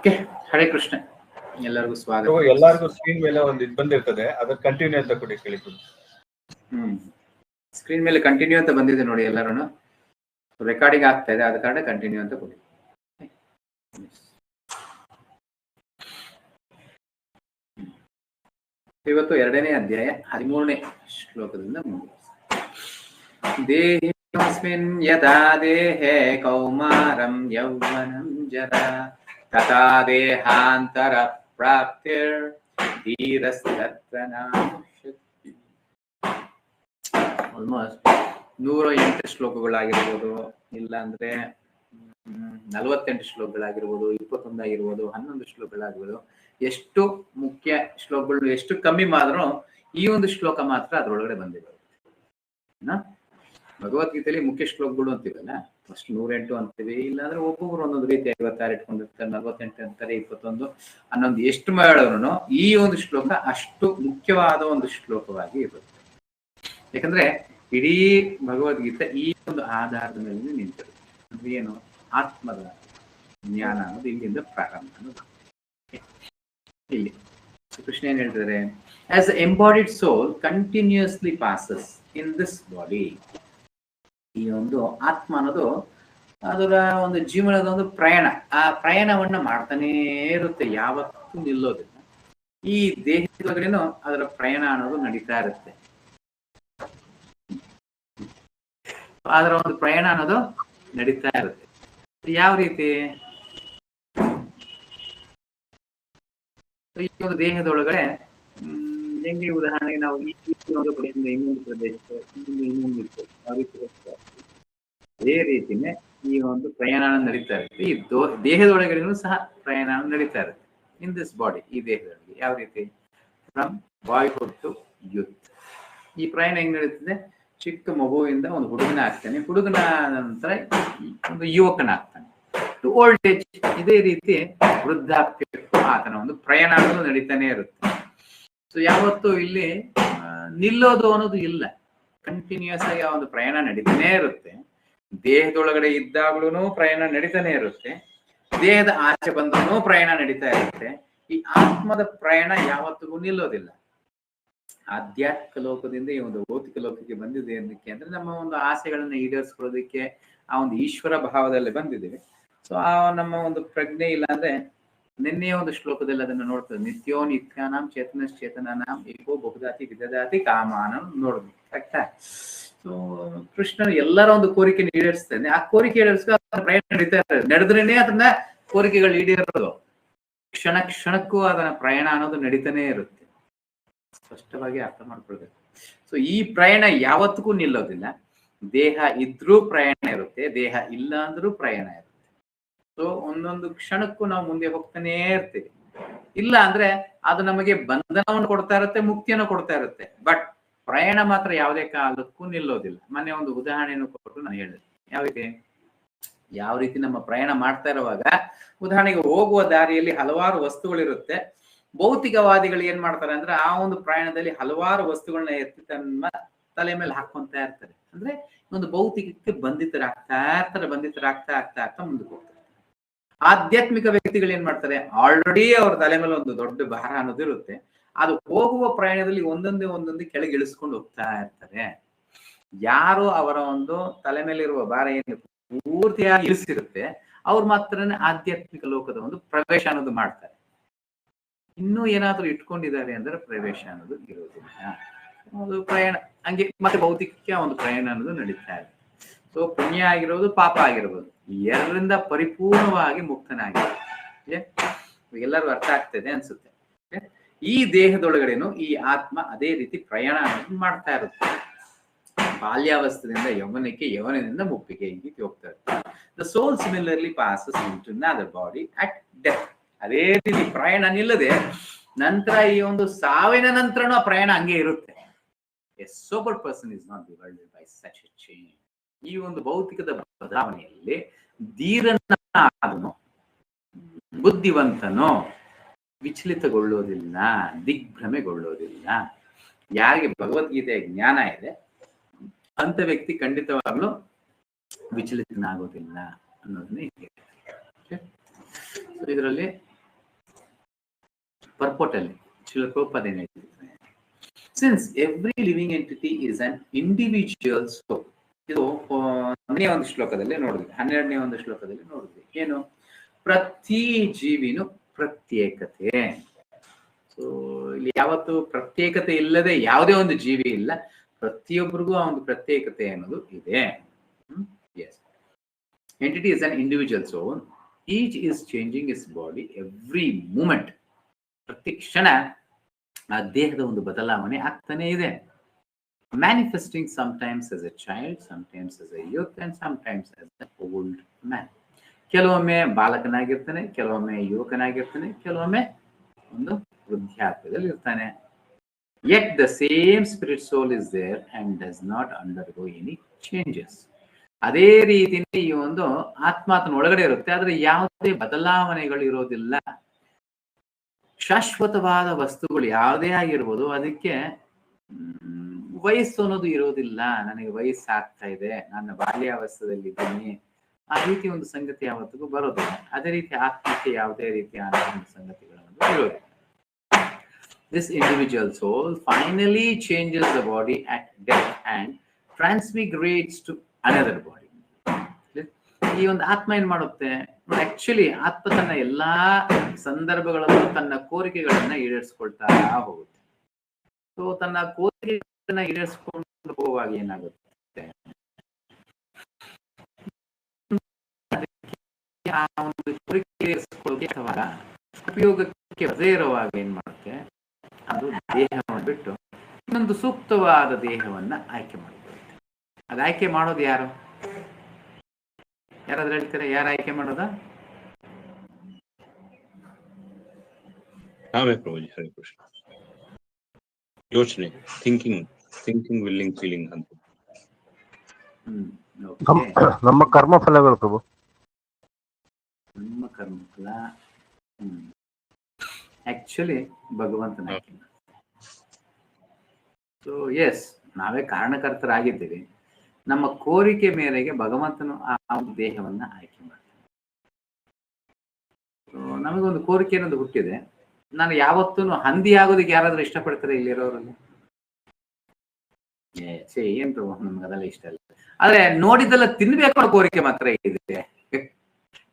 Okay, Hare Krishna, ಎಲ್ಲರಿಗೂ ಸ್ವಾಗತ. ಎಲ್ಲರಿಗೂ ಸ್ಕ್ರೀನ್ ಮೇಲೆ ಒಂದು ಇದು ಬಂದಿರ್ತದೆ, ಅದ್ರ ಕಂಟಿನ್ಯೂ ಅಂತ ಕೊಡಿ ಕೇಳಿದ್ರು. ಸ್ಕ್ರೀನ್ ಮೇಲೆ ಕಂಟಿನ್ಯೂ ಅಂತ ಬಂದಿದೆ ನೋಡಿ, ಎಲ್ಲರೂ ರೆಕಾರ್ಡಿಂಗ್ ಆಗ್ತಾ ಇದೆ, ಆದ ಕಾರಣ ಕಂಟಿನ್ಯೂ ಅಂತ ಕೊಡಿ. ಇವತ್ತು 2ನೇ ಅಧ್ಯಾಯ 13ನೇ ಶ್ಲೋಕದಿಂದ ಮುಂದೆ. ದೇಹಿಸ್ಮಿನ್ ಯದಾ ದೇಹೇ ಕೌಮಾರಂ ಯೌವನಂ ಜರಾ ತಥಾ ದೇಹಾಂತರ ಪ್ರಾಪ್ತಿರ್ ಧೀರಸ್ತತ್ರ ನಾಶಕ್ತಿ. ಆಲ್ಮೋಸ್ಟ್ 108 ಶ್ಲೋಕಗಳಾಗಿರ್ಬೋದು, ಇಲ್ಲ ಅಂದ್ರೆ 48 ಶ್ಲೋಕಗಳಾಗಿರ್ಬೋದು, 21 ಆಗಿರ್ಬೋದು, 11 ಶ್ಲೋಕಗಳಾಗಿರ್ಬೋದು. ಎಷ್ಟು ಮುಖ್ಯ ಶ್ಲೋಕಗಳು ಎಷ್ಟು ಕಮ್ಮಿ ಮಾತ್ರ ಈ ಒಂದು ಶ್ಲೋಕ ಮಾತ್ರ ಅದ್ರೊಳಗಡೆ ಬಂದಿದೆ. ಭಗವದ್ಗೀತೆಯಲ್ಲಿ ಮುಖ್ಯ ಶ್ಲೋಕಗಳು ಅಂತೀವಲ್ಲ, ಫಸ್ಟ್ 108 ಅಂತೀವಿ, ಇಲ್ಲಾಂದ್ರೆ ಒಬ್ಬೊಬ್ರು ಒಂದೊಂದು ರೀತಿ 56 ಇಟ್ಕೊಂಡಿರ್ತಾರೆ, 48 ಅಂತಾರೆ, 21, 11 ಎಷ್ಟು ಮಾಡಿದ್ರು ಈ ಒಂದು ಶ್ಲೋಕ ಅಷ್ಟು ಮುಖ್ಯವಾದ ಒಂದು ಶ್ಲೋಕವಾಗಿ ಇರುತ್ತೆ. ಯಾಕಂದ್ರೆ ಇಡೀ ಭಗವದ್ಗೀತೆ ಈ ಒಂದು ಆಧಾರದ ಮೇಲೆ ನಿಂತಿರುತ್ತೆ. ಅಂದ್ರೆ ಏನು, ಆತ್ಮದ ಜ್ಞಾನ ಅನ್ನೋದು ಇಲ್ಲಿಂದ ಪ್ರಾರಂಭ ಅನ್ನೋದು. ಇಲ್ಲಿ ಕೃಷ್ಣ ಏನ್ ಹೇಳ್ತಾರೆ, as the embodied soul continuously passes in this body. ಈ ಒಂದು ಆತ್ಮ ಅನ್ನೋದು ಅದರ ಒಂದು ಜೀವನದ ಒಂದು ಪ್ರಯಾಣ, ಆ ಪ್ರಯಾಣವನ್ನ ಮಾಡ್ತಾನೇ ಇರುತ್ತೆ, ಯಾವತ್ತೂ ನಿಲ್ಲೋದಿಲ್ಲ. ಈ ದೇಹದೊಳಗಡೆನೂ ಅದರ ಪ್ರಯಾಣ ಅನ್ನೋದು ನಡೀತಾ ಇರುತ್ತೆ. ಅದರ ಒಂದು ಪ್ರಯಾಣ ಅನ್ನೋದು ನಡೀತಾ ಇರುತ್ತೆ. ಯಾವ ರೀತಿ, ಈ ಒಂದು ದೇಹದೊಳಗಡೆ ಹೆಂಗೆ ಉದಾಹರಣೆಗೆ ನಾವು ಈ ಒಂದು ಕಡೆಯಿಂದ ಇನ್ನೊಂದು ಪ್ರದೇಶ, ಇನ್ನೊಂದು ಅದೇ ರೀತಿನೇ ಈ ಒಂದು ಪ್ರಯಾಣ ನಡೀತಾ ಇರುತ್ತೆ. ಈ ದೇಹದೊಳಗಡೆನೂ ಸಹ ಪ್ರಯಾಣ ನಡೀತಾ ಇರುತ್ತೆ ಇನ್ ದಿಸ್ ಬಾಡಿ. ಈ ದೇಹದೊಳಗೆ ಯಾವ ರೀತಿ, ಫ್ರಮ್ ಬಾಯ್ಹುಡ್ ಟು ಯೂತ್. ಈ ಪ್ರಯಾಣ ಹೆಂಗ್ ನಡೀತದೆ, ಚಿಕ್ಕ ಮಗುವಿಂದ ಒಂದು ಹುಡುಗನ ಆಗ್ತಾನೆ, ಹುಡುಗನ ನಂತರ ಒಂದು ಯುವಕನಾಗ್ತಾನೆ, ಟು ಓಲ್ಡ್ ಏಜ್. ಇದೇ ರೀತಿ ವೃದ್ಧಾಪ್ಯಕ್ಕೂ ಆತನ ಒಂದು ಪ್ರಯಾಣ ಅನ್ನೋದು ನಡೀತಾನೆ ಇರುತ್ತೆ. ಸೊ ಯಾವತ್ತು ಇಲ್ಲಿ ನಿಲ್ಲೋದು ಅನ್ನೋದು ಇಲ್ಲ, ಕಂಟಿನ್ಯೂಸ್ ಆಗಿ ಆ ಒಂದು ಪ್ರಯಾಣ ನಡೀತಾನೆ ಇರುತ್ತೆ. ದೇಹದೊಳಗಡೆ ಇದ್ದಾಗ್ಲೂ ಪ್ರಯಾಣ ನಡೀತಾನೆ ಇರುತ್ತೆ, ದೇಹದ ಆಚೆ ಬಂದ್ರೂ ಪ್ರಯಾಣ ನಡೀತಾ ಇರುತ್ತೆ. ಈ ಆತ್ಮದ ಪ್ರಯಾಣ ಯಾವತ್ತಿಗೂ ನಿಲ್ಲೋದಿಲ್ಲ. ಆಧ್ಯಾತ್ಮಿಕ ಲೋಕದಿಂದ ಈ ಒಂದು ಭೌತಿಕ ಲೋಕಕ್ಕೆ ಬಂದಿದೆ ಅನ್ನಕ್ಕೆ ಅಂದ್ರೆ ನಮ್ಮ ಒಂದು ಆಸೆಗಳನ್ನ ಈಡೇರಿಸ್ಕೊಳ್ಳೋದಕ್ಕೆ ಆ ಒಂದು ಈಶ್ವರ ಭಾವದಲ್ಲಿ ಬಂದಿದ್ದೇವೆ. ಸೊ ಆ ನಮ್ಮ ಒಂದು ಪ್ರಜ್ಞೆ ಇಲ್ಲ ಅಂದ್ರೆ, ನಿನ್ನೆ ಒಂದು ಶ್ಲೋಕದಲ್ಲಿ ಅದನ್ನು ನೋಡ್ತದೆ, ನಿತ್ಯೋ ನಿತ್ಯಾನಾಂ ಚೇತನಾಂ ಏಕೋ ಬಹುದಾತಿ ವಿದದಾತಿ ಕಾಮಾನಂ ನೋಡಿದ್ವಿ, ಕರೆಕ್ಟಾ? ಸೊ ಕೃಷ್ಣನು ಎಲ್ಲರ ಒಂದು ಕೋರಿಕೆ ಈಡೇರಿಸ್ತಾನೆ, ಆ ಕೋರಿಕೆ ಈಡೇರಿಸ್ಕೊ ಪ್ರಯಾಣ ನಡೀತಾ ಇರ್ತದೆ. ನಡೆದ್ರೇನೆ ಅದನ್ನ ಕೋರಿಕೆಗಳು ಈಡೇರೋದು, ಕ್ಷಣ ಕ್ಷಣಕ್ಕೂ ಅದನ್ನ ಪ್ರಯಾಣ ಅನ್ನೋದು ನಡೀತಾನೆ ಇರುತ್ತೆ. ಸ್ಪಷ್ಟವಾಗಿ ಅರ್ಥ ಮಾಡ್ಕೊಳ್ಬೇಕು. ಸೊ ಈ ಪ್ರಯಾಣ ಯಾವತ್ತಿಗೂ ನಿಲ್ಲೋದಿಲ್ಲ. ದೇಹ ಇದ್ರೂ ಪ್ರಯಾಣ ಇರುತ್ತೆ, ದೇಹ ಇಲ್ಲ ಅಂದ್ರೂ ಪ್ರಯಾಣ ಇರುತ್ತೆ. ಸೊ ಒಂದೊಂದು ಕ್ಷಣಕ್ಕೂ ನಾವು ಮುಂದೆ ಹೋಗ್ತಾನೆ ಇರ್ತೀವಿ. ಇಲ್ಲ ಅಂದ್ರೆ ಅದು ನಮಗೆ ಬಂಧನವನ್ನು ಕೊಡ್ತಾ ಇರುತ್ತೆ, ಮುಕ್ತಿಯನ್ನು ಕೊಡ್ತಾ ಇರುತ್ತೆ. ಬಟ್ ಪ್ರಯಾಣ ಮಾತ್ರ ಯಾವುದೇ ಕಾಲಕ್ಕೂ ನಿಲ್ಲೋದಿಲ್ಲ. ಮೊನ್ನೆ ಒಂದು ಉದಾಹರಣೆಯನ್ನು ಕೊಟ್ಟು ನಾನು ಹೇಳಿದೆ, ಯಾವ ರೀತಿ ನಮ್ಮ ಪ್ರಯಾಣ ಮಾಡ್ತಾ ಇರುವಾಗ, ಉದಾಹರಣೆಗೆ ಹೋಗುವ ದಾರಿಯಲ್ಲಿ ಹಲವಾರು ವಸ್ತುಗಳಿರುತ್ತೆ. ಭೌತಿಕವಾದಿಗಳು ಏನ್ ಮಾಡ್ತಾರೆ ಅಂದ್ರೆ, ಆ ಒಂದು ಪ್ರಯಾಣದಲ್ಲಿ ಹಲವಾರು ವಸ್ತುಗಳನ್ನ ಎತ್ತಿ ತಮ್ಮ ತಲೆ ಮೇಲೆ ಹಾಕೊಂತ ಇರ್ತಾರೆ. ಅಂದ್ರೆ ಒಂದು ಭೌತಿಕಕ್ಕೆ ಬಂಧಿತರಾಗ್ತಾ ಆಗ್ತಾ ಮುಂದಕ್ಕೆ ಹೋಗ್ತಾರೆ. ಆಧ್ಯಾತ್ಮಿಕ ವ್ಯಕ್ತಿಗಳು ಏನ್ ಮಾಡ್ತಾರೆ, ಆಲ್ರೆಡಿ ಅವ್ರ ತಲೆ ಮೇಲೆ ಒಂದು ದೊಡ್ಡ ಭಾರ ಅನ್ನೋದು ಇರುತ್ತೆ. ಅದು ಹೋಗುವ ಪ್ರಯಾಣದಲ್ಲಿ ಒಂದೊಂದೇ ಕೆಳಗೆ ಇಳಿಸ್ಕೊಂಡು ಹೋಗ್ತಾ ಇರ್ತಾರೆ. ಯಾರು ಅವರ ಒಂದು ತಲೆ ಮೇಲೆ ಇರುವ ಭಾರ ಏನು ಪೂರ್ತಿಯಾಗಿ ಇಳಿಸಿರುತ್ತೆ, ಅವ್ರು ಮಾತ್ರನೇ ಆಧ್ಯಾತ್ಮಿಕ ಲೋಕದ ಒಂದು ಪ್ರವೇಶ ಅನ್ನೋದು ಮಾಡ್ತಾರೆ. ಇನ್ನೂ ಏನಾದ್ರೂ ಇಟ್ಕೊಂಡಿದ್ದಾರೆ ಅಂದ್ರೆ ಪ್ರವೇಶ ಅನ್ನೋದು ಇರೋದಿಲ್ಲ. ಅದು ಪ್ರಯಾಣ ಹಂಗೆ ಮತ್ತೆ ಭೌತಿಕಕ್ಕೆ ಒಂದು ಪ್ರಯಾಣ ಅನ್ನೋದು ನಡೀತಾ ಇದೆ. ಸೊ ಪುಣ್ಯ ಆಗಿರೋದು, ಪಾಪ ಆಗಿರ್ಬೋದು, ಎರಡರಿಂದ ಪರಿಪೂರ್ಣವಾಗಿ ಮುಕ್ತನಾಗಿರುತ್ತೆ. ಎಲ್ಲರೂ ಅರ್ಥ ಆಗ್ತದೆ ಅನ್ಸುತ್ತೆ. ಈ ದೇಹದೊಳಗಡೆನು ಈ ಆತ್ಮ ಅದೇ ರೀತಿ ಪ್ರಯಾಣ ಅನ್ನೋದು ಮಾಡ್ತಾ ಇರುತ್ತೆ. ಬಾಲ್ಯಾವಸ್ಥೆಯಿಂದ ಯೌವನಕ್ಕೆ, ಯೌವನದಿಂದ ಮುಪ್ಪಿಗೆ ಈ ರೀತಿ ಹೋಗ್ತಾ ಇರುತ್ತೆ. The soul similarly passes into another body at death. ಅದೇ ರೀತಿ ಪ್ರಯಾಣ ನಿಲ್ಲದೆ ನಂತರ ಈ ಒಂದು ಸಾವಿನ ನಂತರನೂ ಆ ಪ್ರಯಾಣ ಹಂಗೆ ಇರುತ್ತೆ. A sober person is not bewildered by such a change. ಈ ಒಂದು ಭೌತಿಕದ ಬದಲಾವಣೆಯಲ್ಲಿ ಧೀರನಾದನು, ಬುದ್ಧಿವಂತನೋ ವಿಚಲಿತಗೊಳ್ಳೋದಿಲ್ಲ, ದಿಗ್ಭ್ರಮೆಗೊಳ್ಳೋದಿಲ್ಲ. ಯಾರಿಗೆ ಭಗವದ್ಗೀತೆಯ ಜ್ಞಾನ ಇದೆ ಅಂತ ವ್ಯಕ್ತಿ ಖಂಡಿತವಾಗ್ಲೂ ವಿಚಲಿತನಾಗೋದಿಲ್ಲ ಅನ್ನೋದನ್ನೇ. ಇದರಲ್ಲಿ ಪರ್ಪೋರ್ಟ್ ಅಲ್ಲಿ ಶ್ರೀಲ ಪ್ರಭುಪಾದ ಏನ್ ಹೇಳ್ತಿದ್ದಾರೆ, since every living entity is an individual soul. ಇದು 10ನೇ ಒಂದು ಶ್ಲೋಕದಲ್ಲಿ ನೋಡಿದ್ವಿ, 12ನೇ ಒಂದು ಶ್ಲೋಕದಲ್ಲಿ ನೋಡಿದ್ವಿ. ಏನು? ಪ್ರತಿ ಜೀವಿನೂ ಪ್ರತ್ಯೇಕತೆ. ಸೊ ಇಲ್ಲಿ ಯಾವತ್ತು ಪ್ರತ್ಯೇಕತೆ ಇಲ್ಲದೆ ಯಾವುದೇ ಒಂದು ಜೀವಿ ಇಲ್ಲ, ಪ್ರತಿಯೊಬ್ಬರಿಗೂ ಆ ಒಂದು ಪ್ರತ್ಯೇಕತೆ ಅನ್ನೋದು ಇದೆ. Yes, entity is an individual soul, each is changing is body every moment. ಪ್ರತಿ ಕ್ಷಣ ಆ ದೇಹದ ಒಂದು ಬದಲಾವಣೆ ಆಗ್ತಾನೆ ಇದೆ. Manifesting sometimes as a child, sometimes as a youth and sometimes as a old man. ಕೆಲವೊಮ್ಮೆ ಬಾಲಕನಾಗಿರ್ತಾನೆ, ಕೆಲವೊಮ್ಮೆ ಯುವಕನಾಗಿರ್ತಾನೆ, ಕೆಲವೊಮ್ಮೆ ಒಂದು ವೃದ್ಧಾಪ್ಯದಲ್ಲಿ ಇರ್ತಾನೆ. Yet the same spirit soul is there and does not undergo any changes. ಅದೇ ರೀತಿಯಲ್ಲಿ ಈ ಒಂದು ಆತ್ಮಾತನ ಒಳಗಡೆ ಇರುತ್ತೆ, ಆದ್ರೆ ಯಾವುದೇ ಬದಲಾವಣೆಗಳು ಇರೋದಿಲ್ಲ. ಶಾಶ್ವತವಾದ ವಸ್ತುಗಳು ಯಾವುದೇ ಆಗಿರ್ಬೋದು, ಅದಕ್ಕೆ ವಯಸ್ಸು ಅನ್ನೋದು ಇರೋದಿಲ್ಲ. ನನಗೆ ವಯಸ್ಸಾಗ್ತಾ ಇದೆ, ನನ್ನ ಬಾಲ್ಯಾವಸ್ಥೆಯಲ್ಲಿ ಇದ್ದೀನಿ, ಆ ರೀತಿ ಒಂದು ಸಂಗತಿ ಯಾವತ್ತಿಗೂ ಬರೋದಿಲ್ಲ. ಅದೇ ರೀತಿ ಆತ್ಮಕ್ಕೆ ಯಾವುದೇ ರೀತಿಯ ಸಂಗತಿಗಳನ್ನು ಇರೋದಿಲ್ಲ. This individual soul finally changes the body at death and transmigrates to another body. ಈ ಒಂದು ಆತ್ಮ ಏನ್ ಮಾಡುತ್ತೆ? ಆಕ್ಚುಲಿ ಆತ್ಮ ತನ್ನ ಎಲ್ಲಾ ಸಂದರ್ಭಗಳಲ್ಲೂ ತನ್ನ ಕೋರಿಕೆಗಳನ್ನ ಈಡೇರಿಸ್ಕೊಳ್ತಾ ಹೋಗುತ್ತೆ. ಸೊ ತನ್ನ ಕೋರಿಕೆಗಳನ್ನ ಈಡೇರಿಸ್ಕೊಂಡು ಹೋಗುವಾಗ ಏನಾಗುತ್ತೆ, ಆ ಒಂದು ಕೋರಿಕೆ ಈಡೇರಿಸ್ಕೊಳ್ಳೋಕೆ ಉಪಯೋಗಕ್ಕೆ ಬರದೇ ಇರುವಾಗ ಏನ್ ಮಾಡುತ್ತೆ, ಅದು ದೇಹವನ್ನು ಬಿಟ್ಟು ಇನ್ನೊಂದು ಸೂಕ್ತವಾದ ದೇಹವನ್ನ ಆಯ್ಕೆ ಮಾಡಿಕೊಳ್ಳುತ್ತೆ. ಅದು ಆಯ್ಕೆ ಮಾಡೋದು ಯಾರು? ಯಾರಾದ್ರೂ ಹೇಳ್ತಾರೆ ಯಾರು ಆಯ್ಕೆ ಮಾಡೋದ? ನಾವೇ ಪ್ರಭುಜಿ. ಹರೇ ಕೃಷ್ಣ. ಯೋಚನೆ, ಥಿಂಕಿಂಗ್ ವಿಲ್ಲಿಂಗ್ ಫೀಲಿಂಗ್ ಅಂತ. ನಮ್ಮ ಕರ್ಮ ಫಲಗಳು ಪ್ರಭು. ನಮ್ಮ ಕರ್ಮಫಲ ಆಕ್ಚುಲಿ ಭಗವಂತನ ಆಯ್ಕೆ. ಸೊ ಎಸ್, ನಾವೇ ಕಾರಣಕರ್ತರಾಗಿದ್ದೀವಿ. ನಮ್ಮ ಕೋರಿಕೆ ಮೇರೆಗೆ ಭಗವಂತನು ಆ ಒಂದು ದೇಹವನ್ನ ಆಯ್ಕೆ ಮಾಡ್ತಾನೆ. ನಮಗೊಂದು ಕೋರಿಕೆ ಅನ್ನೋದು ಹುಟ್ಟಿದೆ. ನಾನು ಯಾವತ್ತೂ ಹಂದಿ ಆಗೋದಕ್ಕೆ ಯಾರಾದ್ರೂ ಇಷ್ಟಪಡ್ತಾರೆ ಇಲ್ಲಿರೋರಲ್ಲಿ? ಏನ್ ಪ್ರಭು, ನಮ್ಗೆ ಅದೆಲ್ಲ ಇಷ್ಟ ಇಲ್ಲ. ಆದ್ರೆ ನೋಡಿದೆಲ್ಲ ತಿನ್ಬೇಕು ಅನ್ನೋ ಕೋರಿಕೆ ಮಾತ್ರ ಇದೆ.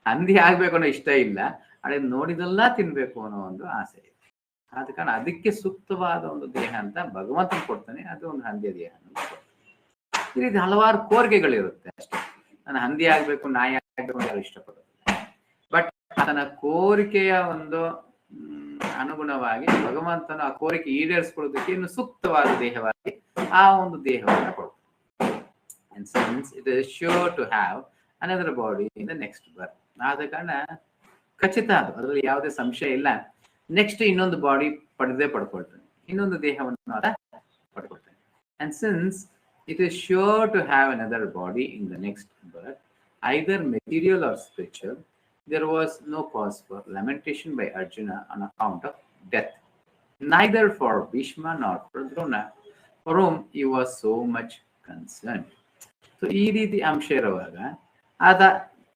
ಹಂದಿ ಆಗ್ಬೇಕು ಅನ್ನೋ ಇಷ್ಟ ಇಲ್ಲ, ಅದೇ ನೋಡಿದೆಲ್ಲ ತಿನ್ಬೇಕು ಅನ್ನೋ ಒಂದು ಆಸೆ ಇದೆ. ಆದ ಕಾರಣ ಅದಕ್ಕೆ ಸೂಕ್ತವಾದ ಒಂದು ದೇಹ ಅಂತ ಭಗವಂತನ ಕೊಡ್ತಾನೆ, ಅದು ಒಂದು ಹಂದಿಯ ದೇಹ. ಈ ರೀತಿ ಹಲವಾರು ಕೋರಿಕೆಗಳಿರುತ್ತೆ ಅಷ್ಟೇ. ನಾನು ಹಂದಿ ಆಗ್ಬೇಕು, ನಾಯಿ ಆಗ್ಬೇಕು ಅಂತ ಯಾರು ಇಷ್ಟಪಡೋದು. ಬಟ್ ತನ್ನ ಕೋರಿಕೆಯ ಒಂದು ಅನುಗುಣವಾಗಿ ಭಗವಂತನ ಆ ಕೋರಿಕೆ ಈಡೇರಿಸ್ಕೊಳ್ಳೋದಕ್ಕೆ ಇನ್ನು ಸೂಕ್ತವಾದ ದೇಹವಾಗಿ ಆ ಒಂದು ದೇಹವನ್ನು ಕೊಡ್ತಾನೆ. And since it is sure to have another body in the next birth. ಆದ ಕಾರಣ ಖಚಿತ, ಅದು ಅದರಲ್ಲಿ ಯಾವುದೇ ಸಂಶಯ ಇಲ್ಲ. ನೆಕ್ಸ್ಟ್ ಇನ್ನೊಂದು ಬಾಡಿ ಪಡ್ಕೊಳ್ತಾನೆ, ಇನ್ನೊಂದು ದೇಹವನ್ನು ಪಡ್ಕೊಳ್ತಾನೆ. And since it is sure to have another body in the next birth, either material or spiritual, there was no cause for lamentation by Arjuna on account of death, neither for Bhishma nor for Drona, for whom he was so much concerned. So ಈ ರೀತಿ ಅಂಶ ಇರುವಾಗ ಆದ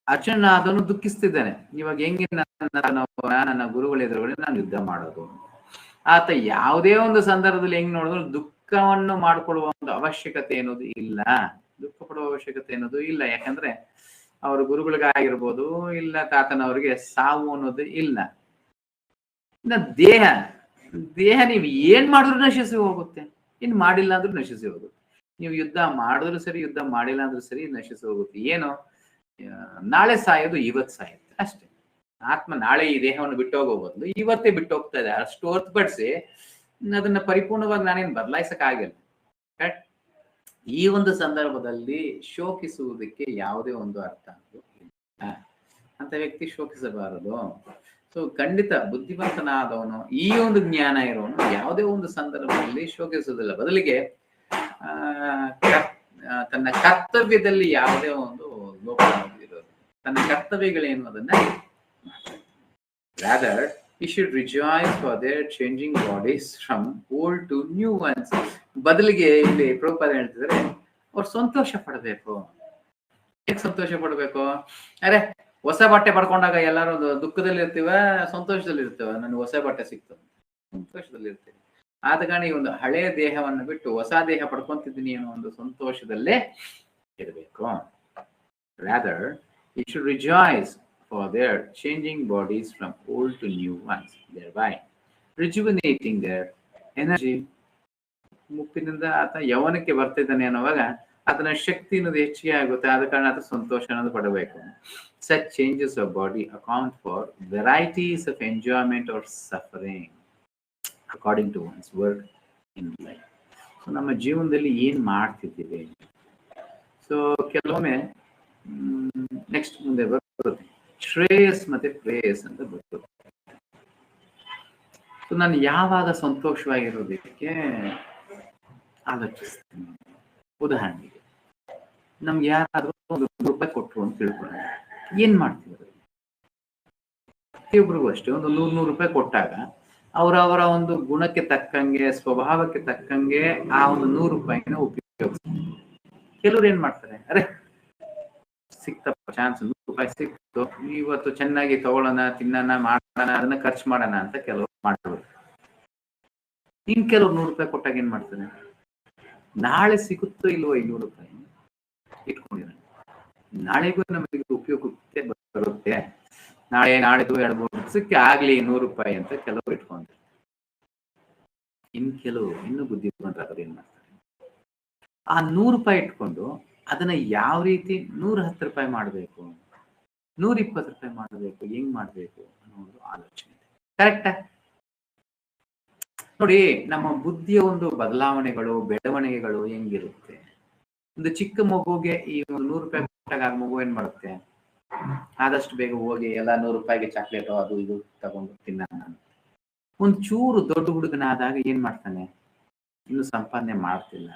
ಅರ್ಜುನ ಅದನ್ನು ದುಃಖಿಸ್ತಿದ್ದಾನೆ. ಇವಾಗ ಹೆಂಗೆ ನನ್ನ ಗುರುಗಳ ಎದುರುಗಡೆ ನಾನು ಯುದ್ಧ ಮಾಡೋದು? ಆತ ಯಾವುದೇ ಒಂದು ಸಂದರ್ಭದಲ್ಲಿ ಹೆಂಗ್ ನೋಡಿದ್ರು ದುಃಖವನ್ನು ಮಾಡ್ಕೊಳ್ಳುವ ಒಂದು ಅವಶ್ಯಕತೆ ಅನ್ನೋದು ಇಲ್ಲ, ದುಃಖ ಪಡುವ ಅವಶ್ಯಕತೆ ಅನ್ನೋದು ಇಲ್ಲ. ಯಾಕಂದ್ರೆ ಅವ್ರ ಗುರುಗಳಿಗಾಗಿರ್ಬೋದು, ಇಲ್ಲ ತಾತನವ್ರಿಗೆ ಸಾವು ಅನ್ನೋದು ಇಲ್ಲ. ಇನ್ನ ದೇಹ ನೀವು ಏನ್ ಮಾಡಿದ್ರು ನಶಿಸಿ ಹೋಗುತ್ತೆ, ಇನ್ ಮಾಡಿಲ್ಲ ಅಂದ್ರೂ ನಶಿಸಿ ಹೋಗುತ್ತೆ. ನೀವು ಯುದ್ಧ ಮಾಡಿದ್ರು ಸರಿ, ಯುದ್ಧ ಮಾಡಿಲ್ಲ ಅಂದ್ರೂ ಸರಿ, ನಶಿಸಿ ಹೋಗುತ್ತೆ. ಏನು, ನಾಳೆ ಸಾಯೋದು ಇವತ್ತು ಸಾಯುತ್ತೆ ಅಷ್ಟೇ. ಆತ್ಮ ನಾಳೆ ಈ ದೇಹವನ್ನು ಬಿಟ್ಟು ಹೋಗೋ ಬದಲು ಇವತ್ತೇ ಬಿಟ್ಟು ಹೋಗ್ತಾ ಇದೆ. ಅಷ್ಟು ಹೊರತುಪಡಿಸಿ ಅದನ್ನ ಪರಿಪೂರ್ಣವಾಗಿ ನಾನೇನು ಬದಲಾಯಿಸಕ್ಕಾಗಿಲ್ಲ. ಕರೆಕ್ಟ್? ಈ ಒಂದು ಸಂದರ್ಭದಲ್ಲಿ ಶೋಕಿಸುವುದಕ್ಕೆ ಯಾವುದೇ ಒಂದು ಅರ್ಥ ಇಲ್ಲ. ಅಂತ ವ್ಯಕ್ತಿ ಶೋಕಿಸಬಾರದು. ಸೊ ಖಂಡಿತ ಬುದ್ಧಿವಂತನಾದವನು, ಈ ಒಂದು ಜ್ಞಾನ ಇರೋನು ಯಾವುದೇ ಒಂದು ಸಂದರ್ಭದಲ್ಲಿ ಶೋಕಿಸುವುದಿಲ್ಲ. ಬದಲಿಗೆ ತನ್ನ ಕರ್ತವ್ಯದಲ್ಲಿ ಯಾವುದೇ ಒಂದು ಲೋಪ ಇರೋದು, ತನ್ನ ಕರ್ತವ್ಯಗಳೇನು ಅದನ್ನ rather he should rejoice for their changing bodies from old to new ones. ಬದಲಿಗೆ ಇಲ್ಲಿ ಪ್ರಭುಪಾದ ಹೇಳ್ತಿದ್ರೆ ಅವ್ರು ಸಂತೋಷ ಪಡಬೇಕು. ಹೇಗೆ ಸಂತೋಷ ಪಡ್ಬೇಕು? ಅರೆ ಹೊಸ ಬಟ್ಟೆ ಪಡ್ಕೊಂಡಾಗ ಎಲ್ಲರೂ ದುಃಖದಲ್ಲಿ ಇರ್ತೀವ, ಸಂತೋಷದಲ್ಲಿ ಇರ್ತೀವ, ನನ್ಗೆ ಹೊಸ ಬಟ್ಟೆ ಸಿಕ್ತು. ಸಂತೋಷದಲ್ಲಿರ್ತೇವೆ. ಆದ ಕಾರಣ ಈ ಒಂದು ಹಳೆಯ ದೇಹವನ್ನು ಬಿಟ್ಟು ಹೊಸ ದೇಹ ಪಡ್ಕೊಂತಿದ್ದೀನಿ ಅನ್ನೋ ಒಂದು ಸಂತೋಷದಲ್ಲೇ ಇರಬೇಕು. Rather you should rejoice for their changing bodies from old to new ones, thereby rejuvenating their energy. ಮುಪ್ಪಿನಿಂದ ಆತ ಯೌವನಕ್ಕೆ ಬರ್ತಿದ್ದಾನೆ ಅನ್ನುವಾಗ ಆತನ ಶಕ್ತಿ ಅನ್ನೋದು ಹೆಚ್ಚಿಗೆ ಆಗುತ್ತೆ. ಆದ ಕಾರಣ ಆತ ಸಂತೋಷ ಅನ್ನೋದು ಪಡಬೇಕು. Such changes of body account for varieties of enjoyment or suffering according to one's work in life. So ನಮ್ಮ ಜೀವನದಲ್ಲಿ ಏನ್ ಮಾಡ್ತಿದ್ದೀವಿ? ಸೊ ಕೆಲವೊಮ್ಮೆ ನೆಕ್ಸ್ಟ್ ಮುಂದೆ ಬರುತ್ತೆ ಶ್ರೇಯಸ್ ಮತ್ತೆ ಪ್ರೇಯಸ್ ಅಂತ ಬರ್ತದೆ. ಸೊ ನಾನು ಯಾವಾಗ ಸಂತೋಷವಾಗಿರೋದಕ್ಕೆ ಆಲೋಚಿಸ್ತೀನಿ. ಉದಾಹರಣೆಗೆ ನಮ್ಗೆ ಯಾರಾದ್ರೂ ಒಂದು ₹100 ಕೊಟ್ರು ಅಂತ ತಿಳ್ಕೊಳ್ಳೋಣ, ಏನ್ ಮಾಡ್ತೀವಿ? ಪ್ರತಿಯೊಬ್ಬರಿಗೂ ಅಷ್ಟೇ ಒಂದು ₹100 ಕೊಟ್ಟಾಗ ಅವರ ಒಂದು ಗುಣಕ್ಕೆ ತಕ್ಕಂಗೆ, ಸ್ವಭಾವಕ್ಕೆ ತಕ್ಕಂಗೆ ಆ ಒಂದು ₹100 ಉಪಯೋಗಿಸ್ತಾರೆ. ಕೆಲವ್ರು ಏನ್ ಮಾಡ್ತಾರೆ, ಅರೆ ಸಿಕ್ತಪ್ಪ ಚಾನ್ಸ್, ₹100 ಸಿಕ್ತು, ಇವತ್ತು ಚೆನ್ನಾಗಿ ತಗೊಳ್ಳೋಣ, ತಿನ್ನೋಣ, ಮಾಡೋಣ, ಅದನ್ನ ಖರ್ಚು ಮಾಡೋಣ ಅಂತ ಕೆಲವರು ಮಾಡ್ತಾರೆ. ಇನ್ ಕೆಲವ್ರು ₹100 ಕೊಟ್ಟಾಗ ಏನ್ ಮಾಡ್ತಾರೆ, ನಾಳೆ ಸಿಗುತ್ತೋ ಇಲ್ವೋ ₹200 ಇಟ್ಕೊಂಡಿರ, ನಾಳೆಗೂ ನಮಗೆ ಉಪಯೋಗಕ್ಕೆ ಬರುತ್ತೆ, ನಾಳೆದು 2-3 ದಿವಸಕ್ಕೆ ಆಗ್ಲಿ ₹100 ಅಂತ ಕೆಲವರು ಇಟ್ಕೊಂತಾರೆ. ಇನ್ ಕೆಲವರು ಇನ್ನೂ ಬುದ್ಧಿವಂತರಾದ್ರು ಏನ್ ಮಾಡ್ತಾರೆ, ಆ ₹100 ಇಟ್ಕೊಂಡು ಅದನ್ನ ಯಾವ ರೀತಿ ₹110 ಮಾಡಬೇಕು, ₹120 ಮಾಡಬೇಕು, ಹೆಂಗ್ ಮಾಡ್ಬೇಕು ಅನ್ನೋದು ಆಲೋಚನೆ. ಕರೆಕ್ಟಾ? ನೋಡಿ, ನಮ್ಮ ಬುದ್ಧಿಯ ಒಂದು ಬದಲಾವಣೆಗಳು, ಬೆಳವಣಿಗೆಗಳು ಹೆಂಗಿರುತ್ತೆ. ಒಂದು ಚಿಕ್ಕ ಮಗುಗೆ ಈ ಒಂದು ₹100 ಕೊಟ್ಟಾಗ ಆ ಮಗು ಏನ್ ಮಾಡುತ್ತೆ, ಆದಷ್ಟು ಬೇಗ ಹೋಗಿ ಎಲ್ಲ ₹100ಗೆ ಚಾಕ್ಲೇಟು ಅದು ಇದು ತಗೊಂಡು ತಿನ್ನೋಣ. ಒಂದ್ ಚೂರು ದೊಡ್ಡ ಹುಡುಗನಾದಾಗ ಏನ್ ಮಾಡ್ತಾನೆ, ಇನ್ನು ಸಂಪಾದನೆ ಮಾಡ್ತಿಲ್ಲ,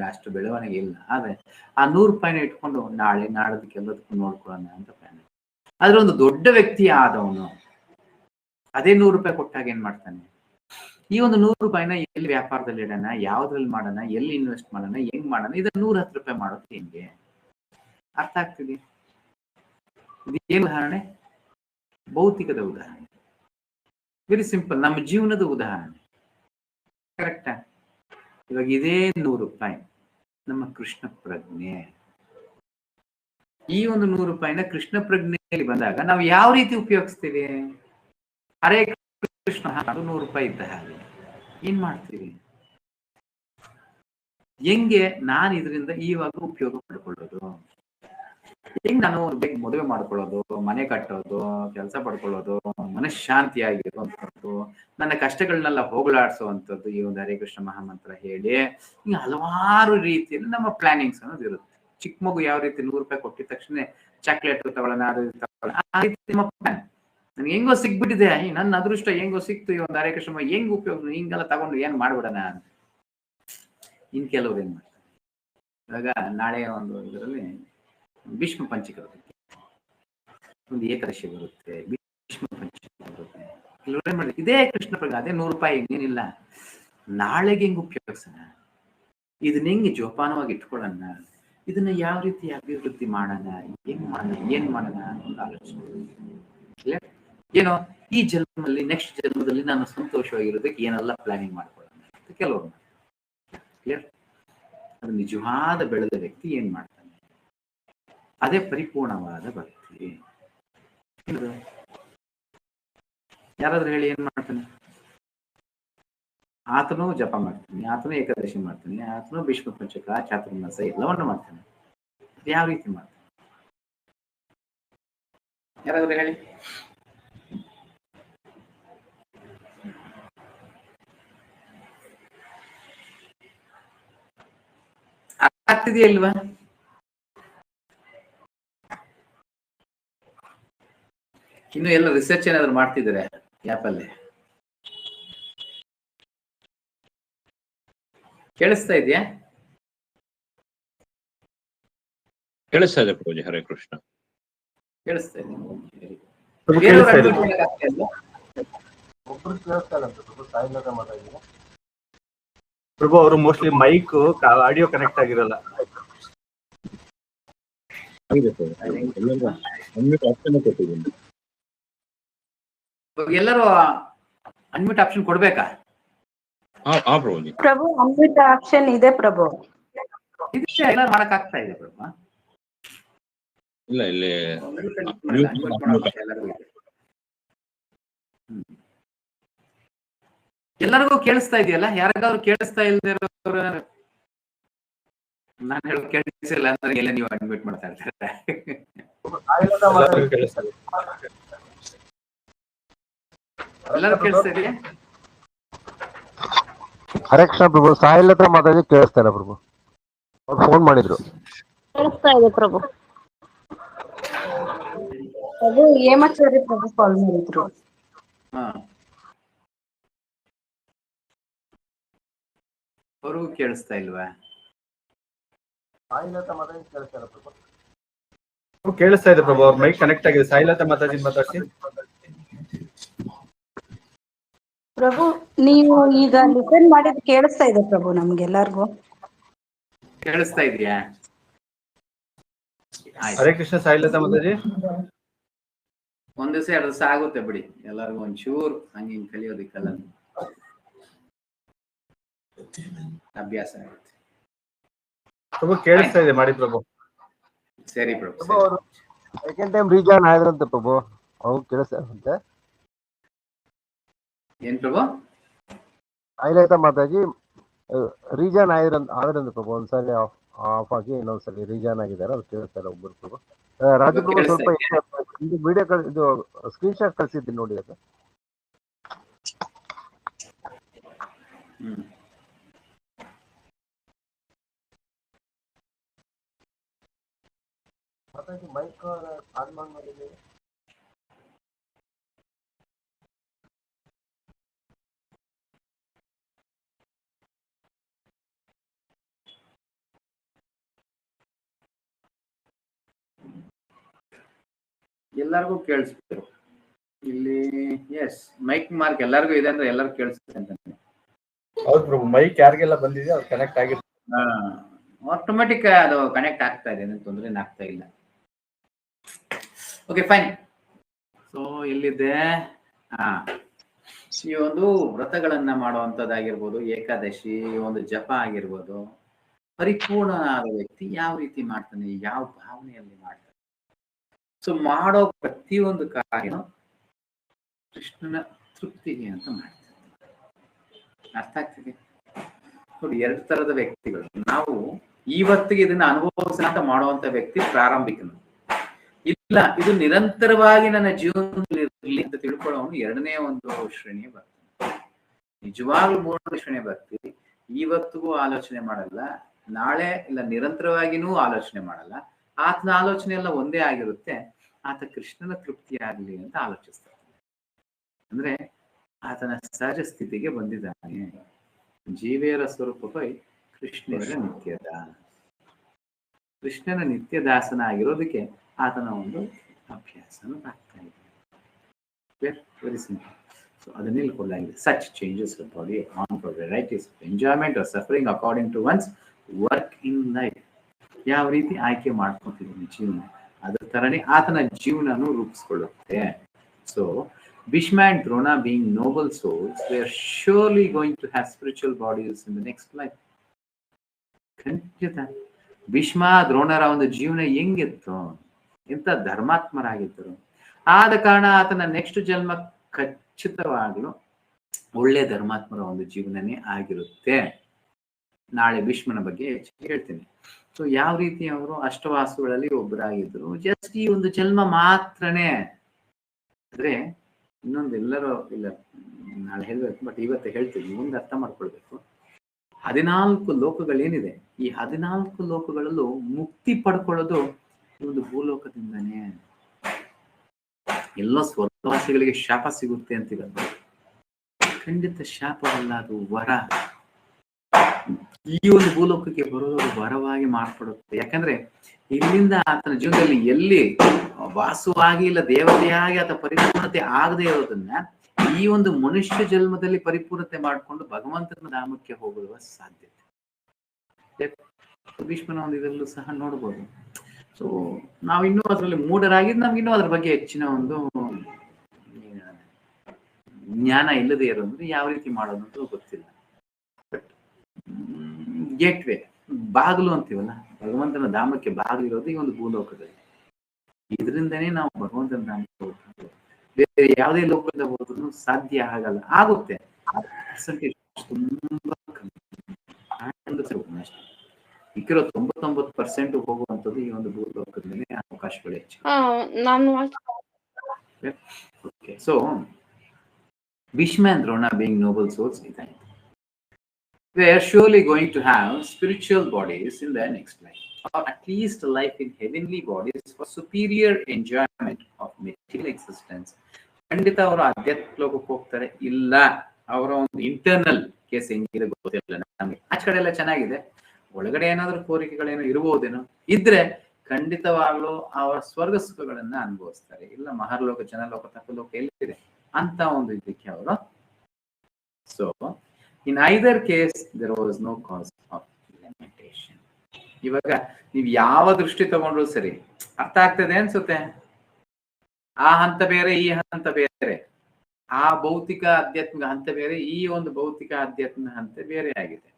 ಅಷ್ಟು ಬೆಳವಣಿಗೆ ಇಲ್ಲ, ಆದ್ರೆ ಆ ₹100 ಇಟ್ಕೊಂಡು ನಾಳೆ ನಾಡದಕ್ಕೆ ಎಲ್ಲದಕ್ಕೂ ನೋಡ್ಕೊಳ್ಳೋಣ ಅಂತ ಪ್ಲಾನ್. ಆದ್ರೆ ಒಂದು ದೊಡ್ಡ ವ್ಯಕ್ತಿ ಆದವನು ಅದೇ ₹100 ಕೊಟ್ಟಾಗ ಏನ್ ಮಾಡ್ತಾನೆ, ಈ ಒಂದು ₹100 ಎಲ್ಲಿ ವ್ಯಾಪಾರದಲ್ಲಿ ಇಡೋಣ, ಯಾವ್ದ್ರಲ್ಲಿ ಮಾಡೋಣ, ಎಲ್ಲಿ ಇನ್ವೆಸ್ಟ್ ಮಾಡೋಣ, ಹೆಂಗ್ ಮಾಡೋಣ, ಇದನ್ನ ₹110 ಮಾಡೋದು ಹೆಂಗೆ? ಅರ್ಥ ಆಗ್ತಿದೆ? ಏನ್ ಉದಾಹರಣೆ? ಭೌತಿಕದ ಉದಾಹರಣೆ, ವೆರಿ ಸಿಂಪಲ್, ನಮ್ಮ ಜೀವನದ ಉದಾಹರಣೆ. ಕರೆಕ್ಟಾ? ಇವಾಗ ಇದೇ ₹100 ನಮ್ಮ ಕೃಷ್ಣ ಪ್ರಜ್ಞೆ. ಈ ಒಂದು ₹100 ಕೃಷ್ಣ ಪ್ರಜ್ಞೆಯಲ್ಲಿ ಬಂದಾಗ ನಾವು ಯಾವ ರೀತಿ ಉಪಯೋಗಿಸ್ತೀವಿ? ಹರೇ ಕೃಷ್ಣ ಅದು ₹100 ಇದ್ದ ಹಾಗೆ ಏನ್ ಮಾಡ್ತೀವಿ? ಹೆಂಗೆ ನಾನು ಇದರಿಂದ ಇವಾಗ ಉಪಯೋಗ ಪಡ್ಕೊಳ್ಳೋದು? ಹೆಂಗ್ ನಾನು ಮದುವೆ ಮಾಡ್ಕೊಳ್ಳೋದು, ಮನೆ ಕಟ್ಟೋದು, ಕೆಲಸ ಪಡ್ಕೊಳ್ಳೋದು, ಮನಃಶಾಂತಿಯಾಗಿರುವಂಥದ್ದು, ನನ್ನ ಕಷ್ಟಗಳನ್ನೆಲ್ಲ ಹೋಗಲಾಡಿಸುವಂಥದ್ದು ಈ ಒಂದು ಹರೇ ಕೃಷ್ಣ ಮಹಾಮಂತ್ರ ಹೇಳಿ ಹಿಂಗೆ ಹಲವಾರು ರೀತಿಯಲ್ಲಿ ನಮ್ಮ ಪ್ಲಾನಿಂಗ್ಸ್ ಅನ್ನೋದು ಇರುತ್ತೆ. ಚಿಕ್ಕ ಮಗು ಯಾವ ರೀತಿ ₹100 ಕೊಟ್ಟಿದ ತಕ್ಷಣ ಚಾಕ್ಲೇಟ್ ತಗೊಳ್ಳೋಣ, ಅದು ತಗೊಳ್ಳೋಣ, ಆ ರೀತಿ ನಿಮ್ಮ ಪ್ಲಾನ್. ನನ್ಗೆ ಹೆಂಗೋ ಸಿಗ್ಬಿಟ್ಟಿದೆ, ನನ್ನ ಅದೃಷ್ಟ ಹೆಂಗೋ ಸಿಕ್ತು, ಈ ಒಂದು ಹರೇ ಕೃಷ್ಣ ಹೆಂಗ್ ಉಪಯೋಗ, ಹಿಂಗೆಲ್ಲ ತಗೊಂಡು ಏನ್ ಮಾಡ್ಬಿಡೋಣ ಅಂತ. ಇನ್ ಕೆಲವ್ರು ಏನ್ ಮಾಡ್ತಾರೆ, ಇವಾಗ ನಾಳೆ ಒಂದು ಇದರಲ್ಲಿ ಭೀಷ್ಮ ಪಂಚಕ ಬರುತ್ತೆ, ಒಂದು ಏಕಾದಶಿ ಬರುತ್ತೆ, ಭೀಷ್ಮ ಪಂಚಕ ಬರುತ್ತೆ. ಕೆಲವ್ರು ಏನ್ ಮಾಡಿದ್ರೆ ಇದೇ ಕೃಷ್ಣ ಪ್ರಜ್ಞೆ, ಅದೇ ₹100 ಇನ್ನೇನಿಲ್ಲ, ನಾಳೆಗೆ ಹೆಂಗ್ ಉಪಯೋಗಿಸೋಣ, ಇದನ್ನ ಹೆಂಗೆ ಜೋಪಾನವಾಗಿ ಇಟ್ಕೊಳ್ಳೋಣ, ಇದನ್ನ ಯಾವ ರೀತಿ ಅಭಿವೃದ್ಧಿ ಮಾಡೋಣ, ಹೆಂಗ್ ಮಾಡೋಣ, ಏನ್ ಮಾಡೋಣ ಅಂತ ಆಲೋಚನೆ. ಏನೋ ಈ ಜನ್ಮದಲ್ಲಿ, ನೆಕ್ಸ್ಟ್ ಜನ್ಮದಲ್ಲಿ ನಾನು ಸಂತೋಷವಾಗಿರೋದಕ್ಕೆ ಏನೆಲ್ಲ ಪ್ಲಾನಿಂಗ್ ಮಾಡ್ಕೊಳ್ಳೋಣ ಅಂತ ಕೆಲವರು ಕ್ಲಿಯರ್. ಅದು ನಿಜವಾದ ಬೆಳೆದ ವ್ಯಕ್ತಿ ಏನ್ ಮಾಡ್ತಾನೆ, ಅದೇ ಪರಿಪೂರ್ಣವಾದ ಭಕ್ತಿ. ಯಾರಾದ್ರೂ ಹೇಳಿ ಏನ್ ಮಾಡ್ತಾನೆ? ಆತನು ಜಪ ಮಾಡ್ತಾನೆ, ಆತನು ಏಕಾದಶಿ ಮಾಡ್ತಾನೆ, ಆತನು ಭೀಷ್ಮ ಪಂಚಕ, ಚಾತುರ್ಮಾಸ ಎಲ್ಲವನ್ನು ಮಾಡ್ತಾನೆ. ಯಾವ ರೀತಿ ಮಾಡ್ತಾನೆ? ಯಾರಾದ್ರೂ ಹೇಳಿ. ಆಗ್ತಿದೆಯಲ್ವಾ? ಇನ್ನು ಎಲ್ಲ ರಿಸರ್ಚ್ ಏನಾದ್ರು ಮಾಡ್ತಿದ್ದಾರೆ ಆ್ಯಪಲ್ಲಿ? ಕೇಳಿಸ್ತಾ ಇದೆಯಾ? ಕೇಳಿಸ್ತಾ ಇದೆ ಪ್ರಭುಜಿ. ಹರೇ ಕೃಷ್ಣ. ಕೇಳಿಸ್ತಾ ಇದೆ. ಪ್ರಭು, ಅವರು ಮೋಸ್ಟ್ಲಿ ಮೈಕ್ ಆಡಿಯೋ ಕನೆಕ್ಟ್ ಆಗಿರಲ್ಲ. ಎಲ್ಲರೂ ಅನ್ಮಿಟ್ ಆಪ್ಷನ್ ಕೊಡ್ಬೇಕಾ? ಹಾ ಪ್ರಭುಜಿ. ಪ್ರಭು ಅನ್ಮಿಟ್ ಆಪ್ಷನ್ ಇದೆ ಪ್ರಭು. ಎಲ್ಲರೂ ಮಾಡಕ್ ಆಗ್ತಾ ಇದೆ ಪ್ರಭು. ಇಲ್ಲ ಇಲ್ಲಿ ಎಲ್ಲರಿಗೂ ಕೇಳಿಸ್ತಾ ಇದೆಯಲ್ಲ? ಯಾರಿಗಾದ್ರು ಕೇಳಿಸ್ತಾ ಇಲ್ದಿರೋರು ನಾನು ಹೇಳೋದು ಕೇಳಿಸಿಲ್ಲ ಅಂದ್ರೆ ಎಲ್ಲ ನೀವು ಅಡ್ಮಿಟ್ ಮಾಡ್ತಾ ಇರ್ತಾರೆ. ಎಲ್ಲರೂ ಕೇಳಿಸ್ತಾ ಇದೆಯಾ? ಹರೇ ಕೃಷ್ಣ ಪ್ರಭು. ಸಾಯಿಲ್ ಹತ್ರ ಮಾತಾಡಿ ಕೇಳಿಸ್ತಾ ಇಲ್ಲ ಪ್ರಭು. ಅವ್ರು ಫೋನ್ ಮಾಡಿದ್ರು. ಕೇಳಿಸ್ತಾ ಇದೆ ಪ್ರಭು. ಅದು ಹೇಮಾಚಾರ್ಯ ಪ್ರಭು ಕಾಲ್ ಮಾಡಿದ್ರು. ಅವ್ರಿಗೂ ಕೇಳಿಸ್ತಾ ಇಲ್ವಾ? ಕೇಳಿಸ್ತಾ ಇದೆ ಪ್ರಭು. ಅವ್ರ ಮೈಕ್ ಕನೆಕ್ಟ್ ಆಗಿದೆ. ಸಾಯಿಲತಾ ಮಾತಾಡಿ ಮಾತಾಡ್ಸಿ ಪ್ರಭು. ನೀವು ಈಗ ಲಿಸನ್ ಮಾಡಿದ್ ಕೇಳಿಸ್ತಾ ಇದೆ ಪ್ರಭು. ನಮ್ಗೆಲ್ಲರಿಗೂ ಕೇಳಿಸ್ತಾ ಇದೆಯಾ? ಹರೇ ಕೃಷ್ಣ. ಸಾಯಿಲತಾ ಮಾತಾಡಿ. ಒಂದ್ ದಿವಸ 2 ದಿವಸ ಆಗುತ್ತೆ ಬಿಡಿ, ಎಲ್ಲರಿಗೂ ಒಂಚೂರು ಹಂಗಿಂಗ್ ಕಲಿಯೋದಿಕ್ಕಲ್ಲ, ಅಭ್ಯಾಸ ಆಗುತ್ತೆ. ಪ್ರಭು ಕೇಳಿಸ್ತಾ ಇದೆ ಮಾಡಿ ಪ್ರಭು. ಸರಿ ಪ್ರಭು. ಸೆಕೆಂಡ್ ಟೈಮ್ ರೀಜಾನ್ ಆದ್ರಂತೆ ಪ್ರಭು. ಅವ್ರು ಕೇಳಿಸ್ತಾ ಏನ್ ಪ್ರಭು? ಸಾಯಿಲತಾ ಮಾತಾಜಿ ರೀಜಾನ್ ಆದ್ರಂತೆ ಪ್ರಭು. ಒಂದ್ಸಲಿ ಆಫ್ ಆಗಿ ಇನ್ನೊಂದ್ಸಲಿ ರೀಜಾನ್ ಆಗಿದ್ದಾರೆ. ಅದು ಕೇಳಿಸ್ತಾ ಇಲ್ಲ ಒಬ್ಬರು ಪ್ರಭು. ರಾಜು ಪ್ರಭು ಸ್ವಲ್ಪ ವಿಡಿಯೋ ಇದು ಸ್ಕ್ರೀನ್ ಶಾಟ್ ಕಳಿಸಿದ್ದೀನಿ ನೋಡಿ. ಅದು ಮೈಕ್ ಆನ್ ಮಾಡಿದ್ದೀನಿ. ಎಲ್ಲರಿಗೂ ಕೇಳಿಸ್ಬೇಕು ಇಲ್ಲಿ. ಎಸ್, ಮೈಕ್ ಮಾರ್ಕ್ ಎಲ್ಲರಿಗೂ ಇದೆ ಅಂದ್ರೆ ಎಲ್ಲರೂ ಕೇಳಿಸುತ್ತೆ ಅಂತ. ಹೌದು ಪ್ರಭು. ಮೈಕ್ ಯಾರಿಗೆಲ್ಲ ಬಂದಿದೆ ಅದು ಕನೆಕ್ಟ್ ಆಗಿದೆ. ಆಟೋಮೆಟಿಕ್ ಅದು ಕನೆಕ್ಟ್ ಆಗ್ತಾ ಇದೆ, ತೊಂದರೆ ಆಗ್ತಾ ಇಲ್ಲ. Okay fine. ಸೊ ಎಲ್ಲಿದೆ? ಈ ಒಂದು ವ್ರತಗಳನ್ನ ಮಾಡುವಂಥದ್ದಾಗಿರ್ಬೋದು, ಏಕಾದಶಿ, ಒಂದು ಜಪ ಆಗಿರ್ಬೋದು, ಪರಿಪೂರ್ಣನಾದ ವ್ಯಕ್ತಿ ಯಾವ ರೀತಿ ಮಾಡ್ತಾನೆ, ಯಾವ ಭಾವನೆಯಲ್ಲಿ ಮಾಡ್ತಾನೆ. ಸೊ ಮಾಡೋ ಪ್ರತಿಯೊಂದು ಕಾರ್ಯ ಕೃಷ್ಣನ ತೃಪ್ತಿಗೆ ಅಂತ ಮಾಡ್ತಾರೆ. ಅರ್ಥ ಆಗ್ತಿದೆ ನೋಡಿ? 2 ತರದ ವ್ಯಕ್ತಿಗಳು. ನಾವು ಇವತ್ತಿಗೆ ಇದನ್ನ ಅನುಭವಿಸೋಣ ಅಂತ ಮಾಡುವಂತ ವ್ಯಕ್ತಿ ಪ್ರಾರಂಭಿಕನು. ಇಲ್ಲ, ಇದು ನಿರಂತರವಾಗಿ ನನ್ನ ಜೀವನದಲ್ಲಿ ಇರಲಿ ಅಂತ ತಿಳ್ಕೊಳ್ಳೋನು 2ನೇ ಒಂದು ಶ್ರೇಣಿಯ ಬರ್ತಾನೆ. ನಿಜವಾಗ್ಲೂ 3ನೇ ಶ್ರೇಣಿಯ ಭಕ್ತಿ ಇವತ್ತಿಗೂ ಆಲೋಚನೆ ಮಾಡಲ್ಲ, ನಾಳೆ ಇಲ್ಲ ನಿರಂತರವಾಗಿನೂ ಆಲೋಚನೆ ಮಾಡಲ್ಲ. ಆತನ ಆಲೋಚನೆ ಎಲ್ಲ ಒಂದೇ ಆಗಿರುತ್ತೆ. ಆತ ಕೃಷ್ಣನ ತೃಪ್ತಿ ಆಗಲಿ ಅಂತ ಆಲೋಚಿಸ್ತಾನೆ. ಅಂದ್ರೆ ಆತನ ಸಹಜ ಸ್ಥಿತಿಗೆ ಬಂದಿದ್ದಾನೆ. ಜೀವೇರ ಸ್ವರೂಪವೈ ಕೃಷ್ಣನ ನಿತ್ಯದ. ಕೃಷ್ಣನ ನಿತ್ಯದಾಸನ ಆಗಿರೋದಕ್ಕೆ ಆತನ ಒಂದು ಅಭ್ಯಾಸನ ಆಗ್ತಾ ಇದೆ. Very simple. ಸೊ ಅದನ್ನ ಕೊಡಲಾಗಿದೆ. Such changes the body on for varieties of enjoyment or suffering according to one's work in life. ಯಾವ ರೀತಿ ಆಯ್ಕೆ ಮಾಡ್ಕೊತಿದ್ದೀನಿ ಜೀವನ, ಅದ್ರ ತರನೇ ಆತನ ಜೀವನನು ರೂಪಿಸ್ಕೊಳ್ಳುತ್ತೆ. So Bhishma and Drona, being noble souls, they are surely going to have spiritual bodies in the next life. ಖಂಡಿತ ಭೀಷ್ಮ ದ್ರೋಣರ ಒಂದು ಜೀವನ ಹೆಂಗಿತ್ತು, ಎಂತ ಧರ್ಮಾತ್ಮರಾಗಿದ್ದರು. ಆದ ಕಾರಣ ಆತನ ನೆಕ್ಸ್ಟ್ ಜನ್ಮ ಖಚಿತವಾಗ್ಲೂ ಒಳ್ಳೆ ಧರ್ಮಾತ್ಮರ ಒಂದು ಜೀವನನೇ ಆಗಿರುತ್ತೆ. ನಾಳೆ ಭೀಷ್ಮನ ಬಗ್ಗೆ ಹೆಚ್ಚಿಗೆ ಹೇಳ್ತೀನಿ. ಸೊ ಯಾವ ರೀತಿ ಅವರು ಅಷ್ಟವಾಸುಗಳಲ್ಲಿ ಒಬ್ಬರಾಗಿದ್ರು. ಜಸ್ಟ್ ಈ ಒಂದು ಜನ್ಮ ಮಾತ್ರನೇ. ಆದ್ರೆ ಇನ್ನೊಂದು ಎಲ್ಲರೂ ಇಲ್ಲ, ನಾಳೆ ಹೇಳ್ಬೇಕು, ಬಟ್ ಇವತ್ತು ಹೇಳ್ತೀವಿ, ಮುಂದೆ ಅರ್ಥ ಮಾಡ್ಕೊಳ್ಬೇಕು. 14 ಲೋಕಗಳೇನಿದೆ, ಈ 14 ಲೋಕಗಳಲ್ಲೂ ಮುಕ್ತಿ ಪಡ್ಕೊಳ್ಳೋದು ಈ ಒಂದು ಭೂಲೋಕದಿಂದನೇ. ಎಲ್ಲ ಸ್ವರ್ಗವಾಸಿಗಳಿಗೆ ಶಾಪ ಸಿಗುತ್ತೆ ಅಂತೀವಲ್ಲ, ಖಂಡಿತ ಶಾಪವಲ್ಲ, ಅದು ವರ. ಈ ಒಂದು ಭೂಲೋಕಕ್ಕೆ ಬರೋದು ವರವಾಗಿ ಮಾರ್ಪಡುತ್ತೆ. ಯಾಕಂದ್ರೆ ಇಲ್ಲಿಂದ ಆತನ ಜೀವನದಲ್ಲಿ ಎಲ್ಲಿ ವಾಸವಾಗಿ ಇಲ್ಲ ದೇವತೆಯಾಗಿ ಆತ ಪರಿಪೂರ್ಣತೆ ಆಗದೆ ಇರೋದನ್ನ ಈ ಒಂದು ಮನುಷ್ಯ ಜನ್ಮದಲ್ಲಿ ಪರಿಪೂರ್ಣತೆ ಮಾಡಿಕೊಂಡು ಭಗವಂತನ ಧಾಮಕ್ಕೆ ಹೋಗುವ ಸಾಧ್ಯತೆ ಭೀಷ್ಮನ ಒಂದು ಇದರಲ್ಲೂ ಸಹ ನೋಡ್ಬೋದು. ಸೊ ನಾವಿನ್ನೂ ಅದರಲ್ಲಿ ಮೂಢರಾಗಿದ್ದು ನಮ್ಗಿನ್ನೂ ಅದ್ರ ಬಗ್ಗೆ ಹೆಚ್ಚಿನ ಒಂದು ಜ್ಞಾನ ಇಲ್ಲದೆ ಇರೋದ್ರೆ ಯಾವ ರೀತಿ ಮಾಡೋದು ಅಂತ ಗೊತ್ತಿಲ್ಲ. ಬಟ್ ಗೇಟ್ ವೇ, ಬಾಗಿಲು ಅಂತೀವಲ್ಲ, ಭಗವಂತನ ಧಾಮಕ್ಕೆ ಬಾಗಿಲು ಇರೋದು ಈ ಒಂದು ಭೂಲೋಕದಲ್ಲಿ. ಇದರಿಂದನೇ ನಾವು ಭಗವಂತನ ಧಾಮಕ್ಕೆ ಹೋಗ್ತೀವಿ. ಬೇರೆ ಯಾವುದೇ ಲೋಕದ ಹೋದ್ರೂ ಸಾಧ್ಯ ಆಗಲ್ಲ. ಆಗುತ್ತೆ, ಪರ್ಸೆಂಟೇಜ್ ತುಂಬಾ ಕಮ್ಮಿ, ಅಷ್ಟೇ. ಇಕ್ಕಿರೋ 99% ಹೋಗುವಂಥದ್ದು ಈ ಒಂದು ಭೂಲೋಕದ ಮೇಲೆ ಅವಕಾಶಗಳು ಹೆಚ್ಚು. Okay, so Bhishma and Drona being noble souls, they are surely going to have spiritual bodies in their next life, or at least a life in heavenly bodies for superior enjoyment of material existence. ಖಂಡಿತ ಅವರು ಆಧ್ಯಾತ್ಮಿಕ ಲೋಕಕ್ಕೆ ಹೋಗ್ತಾರೆ. ಇಲ್ಲ, ಅವರ ಒಂದು internal case ಹೆಂಗಿದೆ ಗೊತ್ತಿಲ್ಲ ನಮಗೆ. ಆಚೆ ಕಡೆ ಎಲ್ಲ ಚೆನ್ನಾಗಿದೆ, ಒಳಗಡೆ ಏನಾದ್ರೂ ಕೋರಿಕೆಗಳೇನೋ ಇರಬಹುದೇನೋ, ಇದ್ರೆ ಖಂಡಿತವಾಗ್ಲೂ ಅವರ ಸ್ವರ್ಗ ಸುಖಗಳನ್ನ ಅನುಭವಿಸ್ತಾರೆ. ಇಲ್ಲ ಮಹರ್ಲೋಕ, ಜನಲೋಕ, ತಪಲೋಕ ಎಲ್ಲಿದೆ ಅಂತ ಒಂದು ಇದಕ್ಕೆ ಅವರು. So in either case there was no cause of limitation. ಇವಾಗ ನೀವು ಯಾವ ದೃಷ್ಟಿ ತಗೊಂಡ್ರು ಸರಿ, ಅರ್ಥ ಆಗ್ತದೆ ಅನ್ಸುತ್ತೆ. ಆ ಹಂತ ಬೇರೆ, ಈ ಹಂತ ಬೇರೆ, ಆ ಭೌತಿಕ ಆಧ್ಯಾತ್ಮಿಕ ಹಂತ ಬೇರೆ, ಈ ಒಂದು ಭೌತಿಕ ಆಧ್ಯಾತ್ಮಿಕ ಹಂತ ಬೇರೆ ಆಗಿದೆ.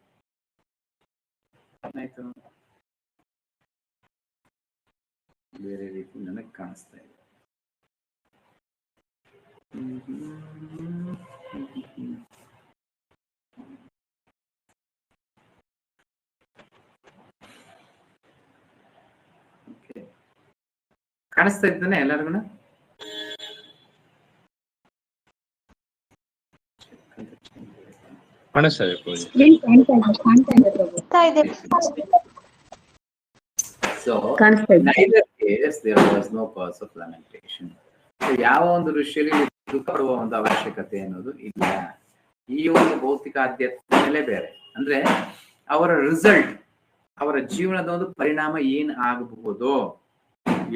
ಬೇರೆ ರೀತಿ ನನಗೆ ಕಾಣಿಸ್ತಾ ಇದೆ. ಕಾಣಿಸ್ತಾ ಇದ್ದಾನೆ ಎಲ್ಲರಿಗೂ? ಕಾಣಿಸ್ತಾ ಇದೆ. So, neither case there was no cause of lamentation. ಯಾವ ಒಂದು ದೃಷ್ಟಿಯಲ್ಲಿ ದುಃಖ ಪಡುವ ಒಂದು ಅವಶ್ಯಕತೆ ಅನ್ನೋದು ಇಲ್ಲ. ಈ ಒಂದು ಭೌತಿಕ ಆಧ್ಯಾತ್ಮಿಕ ಮೇಲೆ ಬೇರೆ, ಅಂದ್ರೆ ಅವರ ರಿಸಲ್ಟ್, ಅವರ ಜೀವನದ ಒಂದು ಪರಿಣಾಮ ಏನ್ ಆಗಬಹುದೋ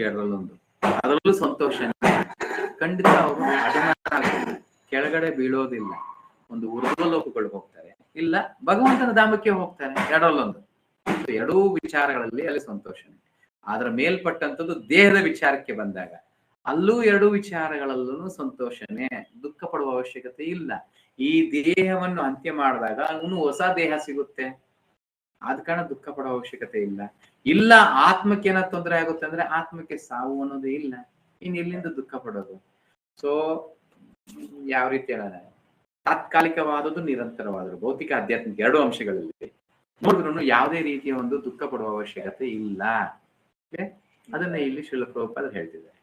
ಎರಡರಲ್ಲೊಂದು, ಅದರಲ್ಲೂ ಸಂತೋಷ. ಖಂಡಿತ ಅವರು ಕೆಳಗಡೆ ಬೀಳೋದಿಲ್ಲ. ಒಂದು ಊರ್ಧ್ವ ಲೋಕಗಳಿಗೆ ಹೋಗ್ತಾರೆ, ಇಲ್ಲ ಭಗವಂತನ ಧಾಮಕ್ಕೆ ಹೋಗ್ತಾರೆ, ಎರಡರಲ್ಲೊಂದು. ಎರಡೂ ವಿಚಾರಗಳಲ್ಲಿ ಅಲ್ಲಿ ಸಂತೋಷನೇ. ಅದರ ಮೇಲ್ಪಟ್ಟಂಥದ್ದು ದೇಹದ ವಿಚಾರಕ್ಕೆ ಬಂದಾಗ ಅಲ್ಲೂ ಎರಡೂ ವಿಚಾರಗಳಲ್ಲೂ ಸಂತೋಷನೇ. ದುಃಖ ಪಡುವ ಅವಶ್ಯಕತೆ ಇಲ್ಲ. ಈ ದೇಹವನ್ನು ಅಂತ್ಯ ಮಾಡಿದಾಗ ಅವನು ಹೊಸ ದೇಹ ಸಿಗುತ್ತೆ, ಆದ ಕಾರಣ ದುಃಖ ಪಡುವ ಅವಶ್ಯಕತೆ ಇಲ್ಲ. ಇಲ್ಲ ಆತ್ಮಕ್ಕೆ ಏನೋ ತೊಂದರೆ ಆಗುತ್ತೆ ಅಂದ್ರೆ ಆತ್ಮಕ್ಕೆ ಸಾವು ಅನ್ನೋದೇ ಇಲ್ಲ, ಇನ್ ಎಲ್ಲಿಂದ ದುಃಖ ಪಡೋದು? ಸೊ ಯಾವ ರೀತಿ ಹೇಳೋಣ, ತಾತ್ಕಾಲಿಕವಾದದ್ದು, ನಿರಂತರವಾದದ್ದು, ಭೌತಿಕ ಆಧ್ಯಾತ್ಮಿಕ ಎರಡು ಅಂಶಗಳಲ್ಲಿ ನೋಡಿದ್ರು ಯಾವುದೇ ರೀತಿಯ ಒಂದು ದುಃಖ ಪಡುವ ಅವಶ್ಯಕತೆ ಇಲ್ಲ. ಅದನ್ನ ಇಲ್ಲಿ ಶ್ರೀಲ ಪ್ರಭುಪಾದರು ಹೇಳ್ತಿದ್ದಾರೆ.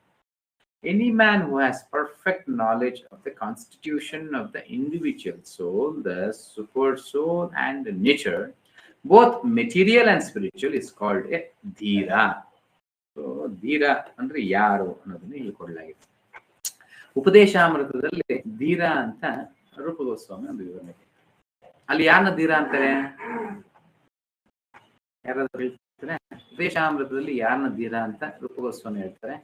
Any man who has perfect knowledge of the constitution of the individual soul, the super soul and the nature, both material and spiritual, is called a dhira. So dhira ಅಂದ್ರೆ ಯಾರು ಅನ್ನೋದನ್ನ ಇಲ್ಲಿ ಕೊಡಲಾಗಿದೆ. ಉಪದೇಶಾಮೃತದಲ್ಲಿ ಧೀರ ಅಂತ ರೂಪ ಗೋಸ್ವಾಮಿ ಒಂದು ವಿವರಣೆ. ಅಲ್ಲಿ ಯಾರನ್ನ ಧೀರ ಅಂತಾರೆ? ಯಾರಾದ್ರೂ ಹೇಳ್ತಾರೆ? ಉಪದೇಶಾಮೃತದಲ್ಲಿ ಯಾರನ್ನ ಧೀರ ಅಂತ ರೂಪ ಗೋಸ್ವಾಮಿ ಹೇಳ್ತಾರೆ?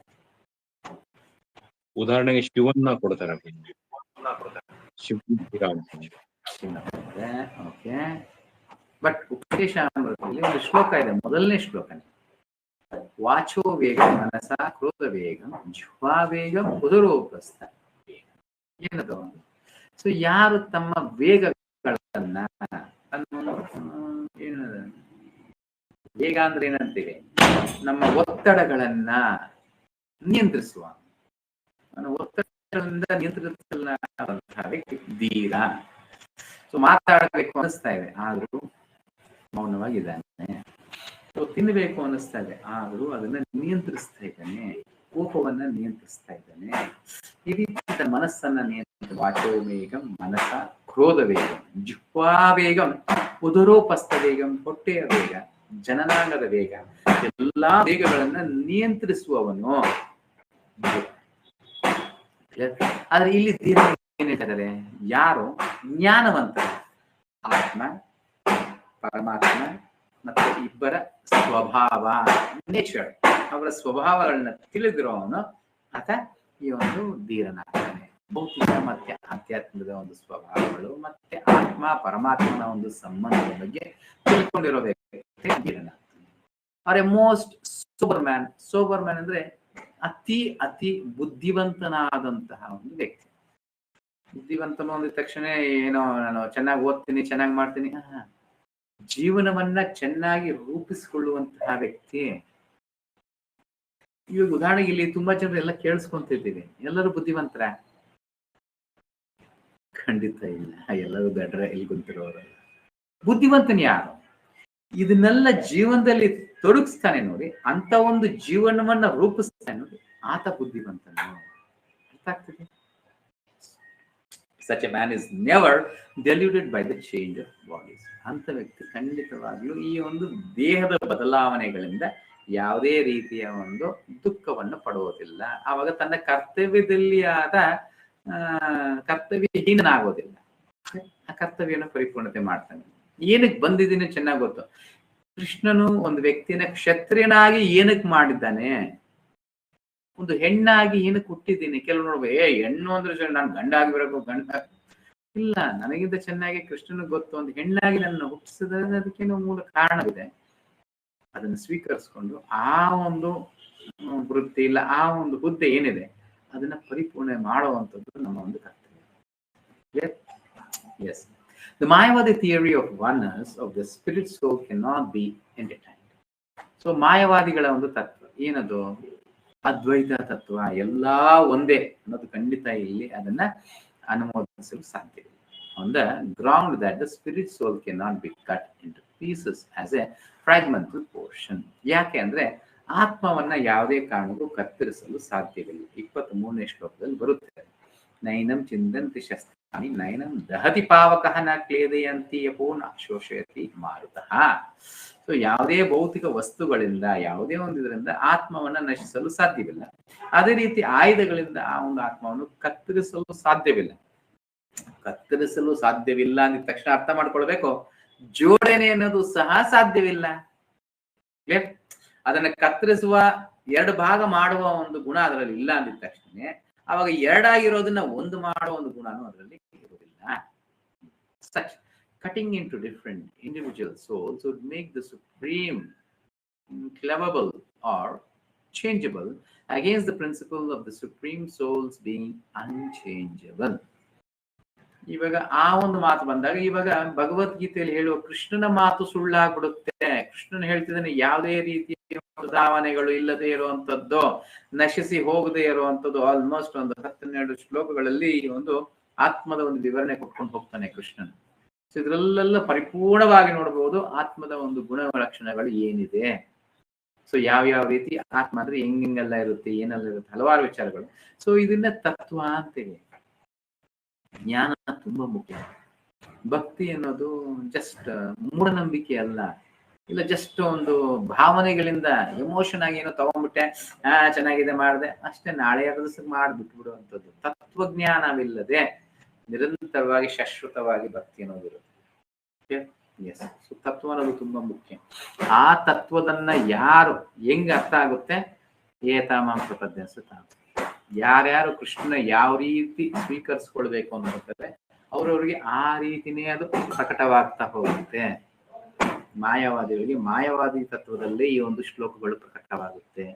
ಉದಾಹರಣೆಗೆ ಶಿವನ್ನ ಕೊಡ್ತಾರೆ. ಓಕೆ, ಬಟ್ ಉಪದೇಶಾಮೃತದಲ್ಲಿ ಒಂದು ಶ್ಲೋಕ ಇದೆ, ಮೊದಲನೇ ಶ್ಲೋಕನೇ. ವಾಚೋ ವೇಗ ಮನಸ ಕ್ರೋಧ ವೇಗ ಜಿಹ್ವಾ ವೇಗ ಉದರೋಪಸ್ಥ ಏನದು? ಸೊ ಯಾರು ತಮ್ಮ ವೇಗಗಳನ್ನ, ವೇಗ ಅಂದ್ರೆ ಏನಂತೀವಿ, ನಮ್ಮ ಒತ್ತಡಗಳನ್ನ ನಿಯಂತ್ರಿಸುವ, ಒತ್ತಡದಿಂದ ನಿಯಂತ್ರಿಸುವಂತಹ ವ್ಯಕ್ತಿ ಧೀರ. ಸೊ ಮಾತಾಡಬೇಕು ಅನಿಸ್ತಾ ಇದೆ ಆದ್ರೂ ಮೌನವಾಗಿದ್ದಾನೆ. ಸೊ ತಿನ್ನಬೇಕು ಅನಿಸ್ತಾ ಇದೆ ಆದ್ರೂ ಅದನ್ನ ನಿಯಂತ್ರಿಸ್ತಾ ಇದ್ದಾನೆ, ಕೋಪವನ್ನ ನಿಯಂತ್ರಿಸ್ತಾ ಇದ್ದಾನೆ. ಈ ರೀತಿ ಮನಸ್ಸನ್ನ ನಿಯಂತ್ರಿಸ. ವಾಚೋ ವೇಗಂ ಮನಸ ಕ್ರೋಧ ವೇಗಂ ಜಿಹ್ವಾ ವೇಗಂ ಉದರೋಪಸ್ಥ ವೇಗಂ, ಹೊಟ್ಟೆಯ ವೇಗ, ಜನನಾಂಗದ ವೇಗ, ಎಲ್ಲಾ ವೇಗಗಳನ್ನ ನಿಯಂತ್ರಿಸುವವನು. ಆದ್ರೆ ಇಲ್ಲಿ ಧೀರ ಏನ್ ಹೇಳ್ತಾರೆ? ಯಾರು ಜ್ಞಾನವಂತ, ಆತ್ಮ ಪರಮಾತ್ಮ ಮತ್ತೆ ಇಬ್ಬರ ಸ್ವಭಾವ, ನೇಚರ್, ಅವರ ಸ್ವಭಾವಗಳನ್ನ ತಿಳಿದಿರೋವನು ಆತ ಈ ಒಂದು ಧೀರನಾಗ್ತಾನೆ. ಭೌತಿಕ ಮತ್ತೆ ಆಧ್ಯಾತ್ಮದ ಒಂದು ಸ್ವಭಾವಗಳು ಮತ್ತೆ ಆತ್ಮ ಪರಮಾತ್ಮನ ಒಂದು ಸಂಬಂಧದ ಬಗ್ಗೆ ತಿಳ್ಕೊಂಡಿರೋ ವ್ಯಕ್ತಿ ಧೀರನಾಗ್ತಾನೆ. ಅವರೇ most sober man. Sober man ಅಂದ್ರೆ ಅತಿ ಬುದ್ಧಿವಂತನಾದಂತಹ ಒಂದು ವ್ಯಕ್ತಿ. ಬುದ್ಧಿವಂತನು ಅಂದಿದ ತಕ್ಷಣ ಏನೋ ನಾನು ಚೆನ್ನಾಗಿ ಓದ್ತೀನಿ, ಚೆನ್ನಾಗಿ ಮಾಡ್ತೀನಿ. ಜೀವನವನ್ನ ಚೆನ್ನಾಗಿ ರೂಪಿಸಿಕೊಳ್ಳುವಂತಹ ವ್ಯಕ್ತಿ. ಇವಾಗ ಉದಾಹರಣೆಗೆ ಇಲ್ಲಿ ತುಂಬಾ ಜನರು ಎಲ್ಲ ಕೇಳಿಸ್ಕೊಂತಿದ್ದೀವಿ, ಎಲ್ಲರೂ ಬುದ್ಧಿವಂತರ? ಖಂಡಿತ ಇಲ್ಲ. ಎಲ್ಲರೂ ದಡ್ರೆ ಇಲ್ಲಿ ಕುಂತಿರೋರು. ಬುದ್ಧಿವಂತನ ಯಾರು? ಇದನ್ನೆಲ್ಲ ಜೀವನದಲ್ಲಿ ತೊಡಗಿಸ್ತಾನೆ ನೋಡಿ, ಅಂತ ಒಂದು ಜೀವನವನ್ನ ರೂಪಿಸ್ತಾನೆ ನೋಡಿ, ಆತ ಬುದ್ಧಿವಂತನು. ಅರ್ಥ ಆಗ್ತದೆ? Such a man is never deluded by the change of bodies. ಅಂತ ವ್ಯಕ್ತಿ ಖಂಡಿತವಾಗ್ಲೂ ಈ ಒಂದು ದೇಹದ ಬದಲಾವಣೆಗಳಿಂದ ಯಾವುದೇ ರೀತಿಯ ಒಂದು ದುಃಖವನ್ನು ಪಡುವುದಿಲ್ಲ. ಆವಾಗ ತನ್ನ ಕರ್ತವ್ಯದಲ್ಲಿ ಆದ ಕರ್ತವ್ಯಹೀನಾಗೋದಿಲ್ಲ. ಆ ಕರ್ತವ್ಯನ ಪರಿಪೂರ್ಣತೆ ಮಾಡ್ತಾನೆ. ಏನಕ್ಕೆ ಬಂದಿದ್ದೀನಿ ಚೆನ್ನಾಗಿ ಗೊತ್ತು. ಕೃಷ್ಣನು ಒಂದು ವ್ಯಕ್ತಿನ ಕ್ಷತ್ರಿಯನಾಗಿ ಏನಕ್ಕೆ ಮಾಡಿದ್ದಾನೆ, ಒಂದು ಹೆಣ್ಣಾಗಿ ಏನಕ್ಕೆ ಹುಟ್ಟಿದ್ದೀನಿ. ಕೆಲವು ನೋಡ್ಬೇಕು, ಹೆಣ್ಣು ಅಂದ್ರೆ ನಾನು ಗಂಡ ಆಗಿರ್ಬೇಕು, ಗಂಡ ಇಲ್ಲ. ನನಗಿಂತ ಚೆನ್ನಾಗಿ ಕೃಷ್ಣನಿಗೆ ಗೊತ್ತು, ಒಂದು ಹೆಣ್ಣಾಗಿ ನನ್ನ ಹುಟ್ಟಿಸಿದ್ರೆ ಅದಕ್ಕೇನೋ ಮೂಲ ಕಾರಣವಿದೆ. ಅದನ್ನು ಸ್ವೀಕರಿಸ್ಕೊಂಡು ಆ ಒಂದು ವೃತ್ತಿ ಇಲ್ಲ, ಆ ಒಂದು ಹುದ್ದೆ ಏನಿದೆ ಅದನ್ನ ಪರಿಪೂರ್ಣ ಮಾಡುವಂಥದ್ದು ನಮ್ಮ ಒಂದು ಕರ್ತವ್ಯ. Yes. The Mayavadi theory of oneness of the spirit soul cannot be entertained. So ಮಾಯವಾದಿಗಳ ಒಂದು ತತ್ವ ಏನದು? ಅದ್ವೈತ ತತ್ವ, ಎಲ್ಲಾ ಒಂದೇ ಅನ್ನೋದು ಖಂಡಿತ ಇಲ್ಲಿ ಅದನ್ನ ಅನುಮೋದಿಸಲು ಸಾಧ್ಯವಿಲ್ಲ. On the ground that the spirit soul cannot be cut into pieces as a fragmental portion. ಯಾಕೆ ಅಂದ್ರೆ ಆತ್ಮವನ್ನ ಯಾವುದೇ ಕಾರಣಕ್ಕೂ ಕತ್ತರಿಸಲು ಸಾಧ್ಯವಿಲ್ಲ. 23ನೇ ಶ್ಲೋಕದಲ್ಲಿ ಬರುತ್ತೆ, ನೈನಂ ಚಿಂದಂತಿ ಶಸ್ತ್ರಾಣಿ ನೈನಂ ದಹತಿ ಪಾವಕಃ ನ ಕ್ಲೇದಯಂತಿ ಯಪೋ ನ ಶೋಷಯತಿ ಮಾರುತಃ. ಸೊ ಯಾವುದೇ ಭೌತಿಕ ವಸ್ತುಗಳಿಂದ, ಯಾವುದೇ ಒಂದು ಇದರಿಂದ ಆತ್ಮವನ್ನ ನಶಿಸಲು ಸಾಧ್ಯವಿಲ್ಲ. ಅದೇ ರೀತಿ ಆಯುಧಗಳಿಂದ ಆ ಒಂದು ಆತ್ಮವನ್ನು ಕತ್ತರಿಸಲು ಸಾಧ್ಯವಿಲ್ಲ. ಕತ್ತರಿಸಲು ಸಾಧ್ಯವಿಲ್ಲ ಅಂದ ತಕ್ಷಣ ಅರ್ಥ ಮಾಡ್ಕೊಳ್ಬೇಕು, ಜೋಡಣೆ ಅನ್ನೋದು ಸಹ ಸಾಧ್ಯವಿಲ್ಲ. ಅದನ್ನ ಕತ್ತರಿಸುವ, ಎರಡು ಭಾಗ ಮಾಡುವ ಒಂದು ಗುಣ ಅದರಲ್ಲಿ ಇಲ್ಲ ಅಂದಿದ ತಕ್ಷಣ ಅವಾಗ ಎರಡಾಗಿರೋದನ್ನ ಒಂದು ಮಾಡುವ ಒಂದು ಗುಣನೂ ಅದರಲ್ಲಿ ಇರುವುದಿಲ್ಲ. Such cutting into different individual souls would make the supreme cleavable or changeable against the principle of the supreme souls being unchangeable. ಇವಾಗ ಆ ಒಂದು ಮಾತು ಬಂದಾಗ, ಇವಾಗ ಭಗವದ್ಗೀತೆಯಲ್ಲಿ ಹೇಳುವ ಕೃಷ್ಣನ ಮಾತು ಸುಳ್ಳಾಗ್ಬಿಡುತ್ತೆ. ಕೃಷ್ಣನ್ ಹೇಳ್ತಿದ್ದಾನೆ ಯಾವುದೇ ರೀತಿಯ ಬದಲಾವಣೆಗಳು ಇಲ್ಲದೆ ಇರುವಂತದ್ದು, ನಶಿಸಿ ಹೋಗದೆ ಇರುವಂತದ್ದು. ಆಲ್ಮೋಸ್ಟ್ ಒಂದು 12 ಶ್ಲೋಕಗಳಲ್ಲಿ ಈ ಒಂದು ಆತ್ಮದ ಒಂದು ವಿವರಣೆ ಕೊಟ್ಕೊಂಡು ಹೋಗ್ತಾನೆ ಕೃಷ್ಣನ್. ಸೊ ಇದ್ರಲ್ಲೆಲ್ಲ ಪರಿಪೂರ್ಣವಾಗಿ ನೋಡಬಹುದು ಆತ್ಮದ ಒಂದು ಗುಣ ಲಕ್ಷಣಗಳು ಏನಿದೆ. ಸೊ ಯಾವ ರೀತಿ ಆತ್ಮ ಅಂದ್ರೆ ಹೆಂಗೆಲ್ಲ ಇರುತ್ತೆ, ಏನೆಲ್ಲ ಇರುತ್ತೆ, ಹಲವಾರು ವಿಚಾರಗಳು. ಸೊ ಇದನ್ನ ತತ್ವ ಅಂತೇಳಿ. ಜ್ಞಾನ ತುಂಬಾ ಮುಖ್ಯ. ಭಕ್ತಿ ಅನ್ನೋದು ಜಸ್ಟ್ ಮೂಢನಂಬಿಕೆ ಅಲ್ಲ, ಇಲ್ಲ ಜಸ್ಟ್ ಒಂದು ಭಾವನೆಗಳಿಂದ ಎಮೋಷನ್ ಆಗಿ ಏನೋ ತಗೊಂಡ್ಬಿಟ್ಟೆ, ಚೆನ್ನಾಗಿದೆ ಮಾಡಿದೆ ಅಷ್ಟೇ, ನಾಳೆ ದಿವಸಕ್ಕೆ ಮಾಡಿಬಿಟ್ಬಿಡುವಂಥದ್ದು. ತತ್ವಜ್ಞಾನವಿಲ್ಲದೆ ನಿರಂತರವಾಗಿ ಶಾಶ್ವತವಾಗಿ ಭಕ್ತಿ ಅನ್ನೋದಿರುತ್ತೆ. ಎಸ್. ಸೊ ತತ್ವ ಅನ್ನೋದು ತುಂಬಾ ಮುಖ್ಯ. ಆ ತತ್ವದನ್ನ ಯಾರು ಹೆಂಗ್ ಅರ್ಥ ಆಗುತ್ತೆ, ಏತಾಮಾಂ ಪ್ರಪದ್ಯ ಸುತಾಂ, ಯಾರ್ಯಾರು ಕೃಷ್ಣ ಯಾವ ರೀತಿ ಸ್ವೀಕರಿಸ್ಕೊಳ್ಬೇಕು ಅನ್ನೋದ್ರೆ ಅವ್ರವ್ರಿಗೆ ಆ ರೀತಿನೇ ಅದು ಪ್ರಕಟವಾಗ್ತಾ ಹೋಗುತ್ತೆ. ಮಾಯಾವಾದಿಗಳಿಗೆ ಮಾಯಾವಾದಿ ತತ್ವದಲ್ಲೇ ಈ ಒಂದು ಶ್ಲೋಕಗಳು ಪ್ರಕಟವಾಗುತ್ತೆ.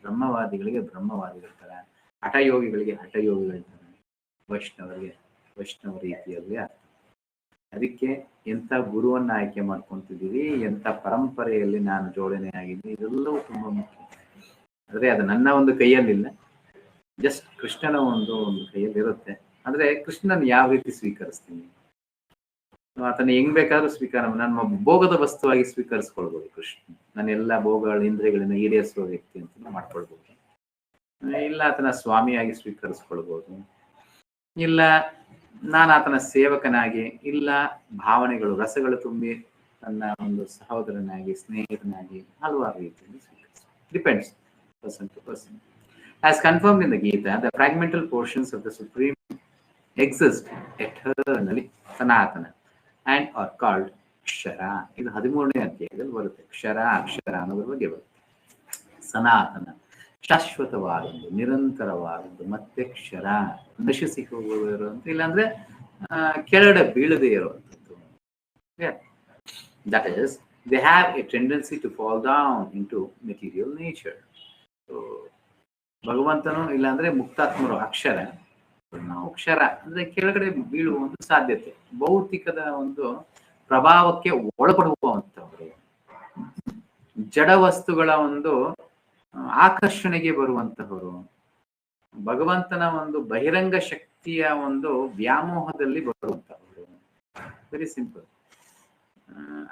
ಬ್ರಹ್ಮವಾದಿಗಳಿಗೆ ಬ್ರಹ್ಮವಾದಿಗಳ, ಹಠಯೋಗಿಗಳಿಗೆ ಹಠಯೋಗಿಗಳ, ವೈಷ್ಣವರಿಗೆ ವೈಷ್ಣವ ರೀತಿಯಲ್ಲಿ ಅರ್ಥ. ಅದಕ್ಕೆ ಎಂಥ ಗುರುವನ್ನ ಆಯ್ಕೆ ಮಾಡ್ಕೊಂತಿದ್ದೀವಿ, ಎಂಥ ಪರಂಪರೆಯಲ್ಲಿ ನಾನು ಜೋಡಣೆ ಆಗಿದ್ದೀನಿ, ಇದೆಲ್ಲವೂ ತುಂಬಾ ಮುಖ್ಯ. ಆದ್ರೆ ಅದು ನನ್ನ ಒಂದು ಕೈಯಲ್ಲಿಲ್ಲ, ಜಸ್ಟ್ ಕೃಷ್ಣನ ಒಂದು ಕೈಯಲ್ಲಿ ಇರುತ್ತೆ. ಅಂದ್ರೆ ಕೃಷ್ಣನ್ ಯಾವ ರೀತಿ ಸ್ವೀಕರಿಸ್ತೀನಿ, ಆತನ ಹೆಂಗ್ ಬೇಕಾದ್ರೂ ಸ್ವೀಕಾರ, ನನ್ನ ಭೋಗದ ವಸ್ತುವಾಗಿ ಸ್ವೀಕರಿಸ್ಕೊಳ್ಬಹುದು. ಕೃಷ್ಣ ನನ್ನ ಎಲ್ಲ ಭೋಗಗಳ ಇಂದ್ರಿಯಗಳನ್ನ ಈಡೇರಿಸುವ ವ್ಯಕ್ತಿ ಅಂತ ಮಾಡ್ಕೊಳ್ಬಹುದು. ಇಲ್ಲ ಆತನ ಸ್ವಾಮಿಯಾಗಿ ಸ್ವೀಕರಿಸ್ಕೊಳ್ಬಹುದು, ಇಲ್ಲ ನಾನು ಆತನ ಸೇವಕನಾಗಿ, ಇಲ್ಲ ಭಾವನೆಗಳು ರಸಗಳು ತುಂಬಿ ನನ್ನ ಒಂದು ಸಹೋದರನಾಗಿ, ಸ್ನೇಹಿತನಾಗಿ, ಹಲವಾರು ರೀತಿಯಲ್ಲಿ ಸ್ವೀಕರಿಸ್ಬೋದು. Depends person to person. As confirmed in the Gita, the fragmental portions of the Supreme exist eternally, Sanatana, and are called Akshara. ಇದು 13ನೇ ಅಧ್ಯಾಯದಲ್ಲಿ ಬರುತ್ತೆ. ಕ್ಷರ ಅಕ್ಷರ ಅನ್ನೋದ್ರ ಬಗ್ಗೆ ಬರುತ್ತೆ. ಸನಾತನ, ಶಾಶ್ವತವಾದದ್ದು, ನಿರಂತರವಾದದ್ದು, ಮತ್ತೆ ಕ್ಷರ, ನಶಿಸಿ ಹೋಗುವಂತ, ಇಲ್ಲಾಂದ್ರೆ ಕೆಳಗಡೆ ಬೀಳದೆ ಇರುವಂಥದ್ದು. That is, they have a tendency to fall down into material nature. So ಭಗವಂತನು ಇಲ್ಲಾಂದ್ರೆ ಮುಕ್ತಾತ್ಮರು ಅಕ್ಷರ, ನಾವು ಕ್ಷರ ಅಂದ್ರೆ ಕೆಳಗಡೆ ಬೀಳುವ ಒಂದು ಸಾಧ್ಯತೆ, ಭೌತಿಕದ ಒಂದು ಪ್ರಭಾವಕ್ಕೆ ಒಳಪಡುವಂತವರು, ಜಡ ವಸ್ತುಗಳ ಒಂದು ಆಕರ್ಷಣೆಗೆ ಬರುವಂತಹವರು, ಭಗವಂತನ ಒಂದು ಬಹಿರಂಗ ಶಕ್ತಿಯ ಒಂದು ವ್ಯಾಮೋಹದಲ್ಲಿ ಬರುವಂತಹವರು. Very simple.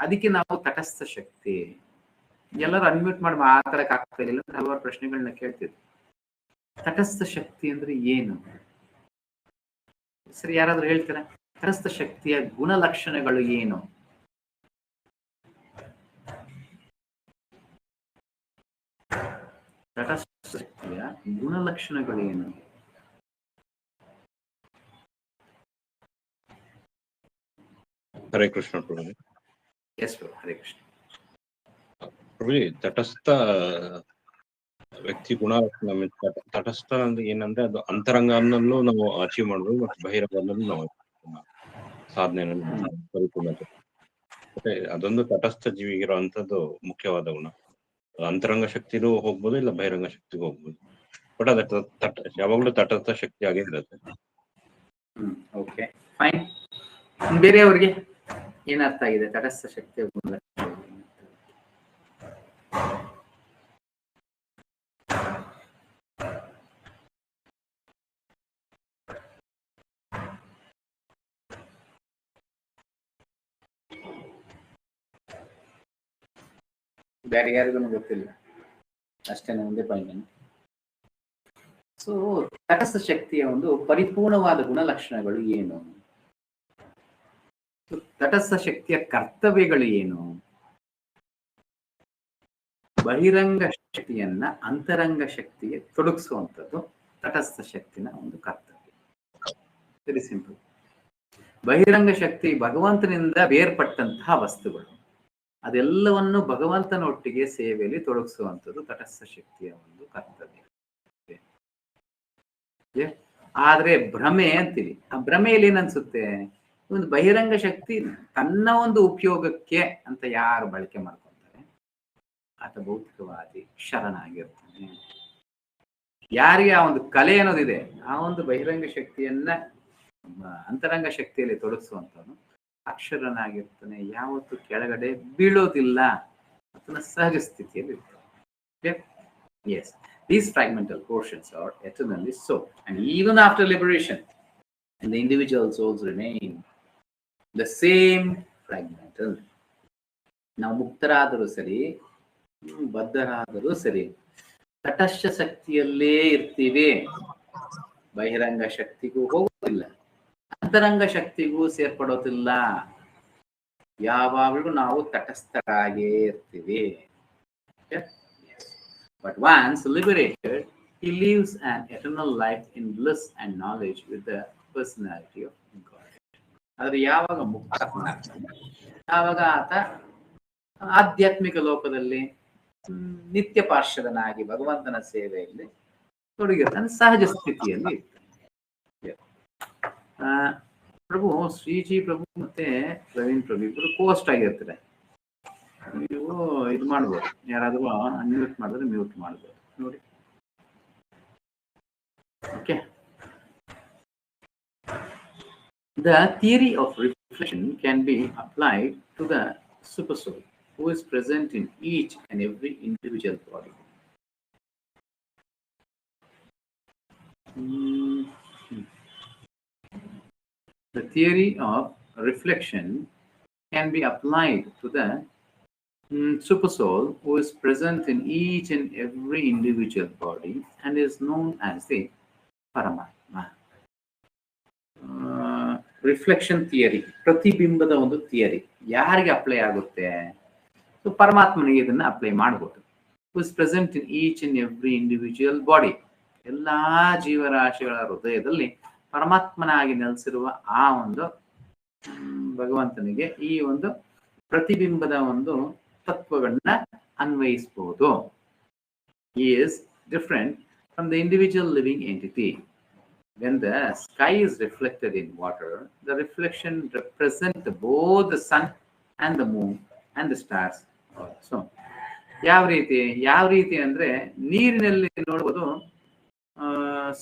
ಅದಕ್ಕೆ ನಾವು ತಟಸ್ಥ ಶಕ್ತಿ. ಎಲ್ಲರೂ ಅನ್ಮ್ಯೂಟ್ ಮಾಡಿ ಮಾತಾಡಕ್ ಆಗ್ತಾ ಇಲ್ಲ, ಹಲವಾರು ಪ್ರಶ್ನೆಗಳನ್ನ ಕೇಳ್ತಿದ್ವಿ. ತಟಸ್ಥ ಶಕ್ತಿ ಅಂದ್ರೆ ಏನು? ಸರಿ, ಯಾರಾದ್ರೂ ಹೇಳ್ತೀರಾ? ತಟಸ್ಥ ಶಕ್ತಿಯ ಗುಣಲಕ್ಷಣಗಳು ಏನು? ತಟಸ್ಥ ಶಕ್ತಿಯ ಗುಣಲಕ್ಷಣಗಳೇನು? ಹರೇ ಕೃಷ್ಣ ಪ್ರಭು. ಎಸ್ ಪ್ರಭು, ಹರೇ ಕೃಷ್ಣ ಪ್ರಭುಜಿ, ತಟಸ್ಥ ವ್ಯಕ್ತಿ ಗುಣಲಕ್ಷಣ ತಟಸ್ಥ ಅಂದ್ರೆ ಏನಂದ್ರೆ ಅದು ಅಂತರಂಗನಲ್ಲೂ ನಾವು ಅಚೀವ್ ಮಾಡ್ಬೋದು ಮತ್ತು ಬಹಿರಂಗನಲ್ಲೂ ನಾವು ಸಾಧನೆಯನ್ನು ಪರಿಪೂರ್ಣತೆ. ಮತ್ತೆ ಅದೊಂದು ತಟಸ್ಥ ಜೀವಿಗಿರುವಂತದ್ದು ಮುಖ್ಯವಾದ ಗುಣ. ಅಂತರಂಗ ಶಕ್ತಿನೂ ಹೋಗ್ಬೋದು, ಇಲ್ಲ ಬಹಿರಂಗ ಶಕ್ತಿಗೂ ಹೋಗ್ಬೋದು. ಬಟ್ ಅದ ಯಾವಾಗ್ಲೂ ತಟಸ್ಥ ಶಕ್ತಿ ಆಗಿರುತ್ತೆ. Okay, fine. ಬೇರೆಯವ್ರಿಗೆ ಏನರ್ಥ ಆಗಿದೆ ತಟಸ್ಥ ಶಕ್ತಿಯ ಗುಣಲಕ್ಷಣ? ಬೇರೆ ಯಾರಿಗೂ ಗೊತ್ತಿಲ್ಲ, ಅಷ್ಟೇನೆ, ಒಂದೇ ಪಾಯಿಂಟ್. ಸೊ ತಟಸ್ಥ ಶಕ್ತಿಯ ಒಂದು ಪರಿಪೂರ್ಣವಾದ ಗುಣಲಕ್ಷಣಗಳು ಏನು? ತಟಸ್ಥ ಶಕ್ತಿಯ ಕರ್ತವ್ಯಗಳು ಏನು? ಬಹಿರಂಗ ಶಕ್ತಿಯನ್ನ ಅಂತರಂಗ ಶಕ್ತಿಗೆ ತೊಡಗಿಸುವಂಥದ್ದು ತಟಸ್ಥ ಶಕ್ತಿನ ಒಂದು ಕರ್ತವ್ಯ. Very simple. ಬಹಿರಂಗ ಶಕ್ತಿ ಭಗವಂತನಿಂದ ಬೇರ್ಪಟ್ಟಂತಹ ವಸ್ತುಗಳು, ಅದೆಲ್ಲವನ್ನು ಭಗವಂತನೊಟ್ಟಿಗೆ ಸೇವೆಯಲ್ಲಿ ತೊಡಗಿಸುವಂಥದ್ದು ತಟಸ್ಥ ಶಕ್ತಿಯ ಒಂದು ಕರ್ತವ್ಯ. ಆದ್ರೆ ಭ್ರಮೆ ಅಂತೀವಿ. ಆ ಭ್ರಮೆಯಲ್ಲಿ ಏನನ್ಸುತ್ತೆ, ಒಂದು ಬಹಿರಂಗ ಶಕ್ತಿ ತನ್ನ ಒಂದು ಉಪಯೋಗಕ್ಕೆ ಅಂತ ಯಾರು ಬಳಕೆ ಮಾಡ್ಕೊಂತಾರೆ ಆತ ಭೌತಿಕವಾದಿ ಶರಣಾಗಿರ್ತಾನೆ. ಯಾರಿಗೆ ಆ ಒಂದು ಕಲೆ ಅನ್ನೋದಿದೆ, ಆ ಒಂದು ಬಹಿರಂಗ ಶಕ್ತಿಯನ್ನ ಅಂತರಂಗ ಶಕ್ತಿಯಲ್ಲಿ ತೊಡಗಿಸುವಂತವನು ಅಕ್ಷರನಾಗಿರ್ತಾನೆ, ಯಾವತ್ತು ಕೆಳಗಡೆ ಬೀಳೋದಿಲ್ಲ, ಅದನ್ನ ಸಹಜ ಸ್ಥಿತಿಯಲ್ಲಿ ಇರ್ತಾನೆ. Yes, these fragmental portions are eternally so, and even after liberation, the individual souls remain the same fragmental. ನಾವು ಮುಕ್ತರಾದರೂ ಸರಿ, ಬದ್ಧರಾದರೂ ಸರಿ, ತಟಸ್ಥ ಶಕ್ತಿಯಲ್ಲೇ ಇರ್ತೀವಿ. ಬಹಿರಂಗ ಶಕ್ತಿಗೂ ಹೋಗೋದಿಲ್ಲ, ಅಂತರಂಗ ಶಕ್ತಿಗೂ ಸೇರ್ಪಡೋದಿಲ್ಲ. ಯಾವಾಗಲೂ ನಾವು ತಟಸ್ಥರಾಗೇ ಇರ್ತೀವಿ. But once liberated, he lives an eternal life in bliss and knowledge with the personality of God. ಆದರೆ ಯಾವಾಗ ಮುಕ್ತನಾಗ್ತಾನೆ, ಆವಾಗ ಆತ ಆಧ್ಯಾತ್ಮಿಕ ಲೋಕದಲ್ಲಿ ನಿತ್ಯ ಪಾರ್ಷದನಾಗಿ ಭಗವಂತನ ಸೇವೆಯಲ್ಲಿ ತೊಡಗಿರ್ತಾನೆ, ಸಹಜ ಸ್ಥಿತಿಯಲ್ಲಿ ಇರ್ತಾನೆ. ಪ್ರಭು ಶ್ರೀಜಿ ಪ್ರಭು ಮತ್ತೆ ಪ್ರವೀಣ್ ಪ್ರಭು ಇಬ್ಬರು ಕೋಸ್ಟ್ ಆಗಿರ್ತಾರೆ. ನೀವು ಇದು ಮಾಡ್ಬೋದು, ಯಾರಾದ್ರೂ ಅನ್ಮ್ಯೂಟ್ ಮಾಡಿದ್ರೆ ಮ್ಯೂಟ್ ಮಾಡ್ಬೋದು ನೋಡಿ. Okay. The theory of reflection can be applied to the supersoul who is present in each and every individual body. The theory of reflection can be applied to the supersoul who is present in each and every individual body and is known as the Paramatma. Reflection theory, ಪ್ರತಿಬಿಂಬದ ಒಂದು theory ಯಾರಿಗೆ apply ಆಗುತ್ತೆ? So ಪರಮಾತ್ಮನಿಗೆ ಇದನ್ನ apply ಮಾಡ್ಬೋದು. Who is present in each and every individual body. ಎಲ್ಲಾ ಜೀವರಾಶಿಗಳ ಹೃದಯದಲ್ಲಿ ಪರಮಾತ್ಮನಾಗಿ ನೆಲೆಸಿರುವ ಆ ಒಂದು ಭಗವಂತನಿಗೆ ಈ ಒಂದು ಪ್ರತಿಬಿಂಬದ ಒಂದು ತತ್ವಗಳನ್ನ ಅನ್ವಯಿಸಬಹುದು. He is different from the individual living entity. When the sky is reflected in water, the reflection represents both the sun and the moon and the stars also. ಯಾವ ರೀತಿ ಅಂದ್ರೆ ನೀರಿನಲ್ಲಿ ನೋಡುವುದು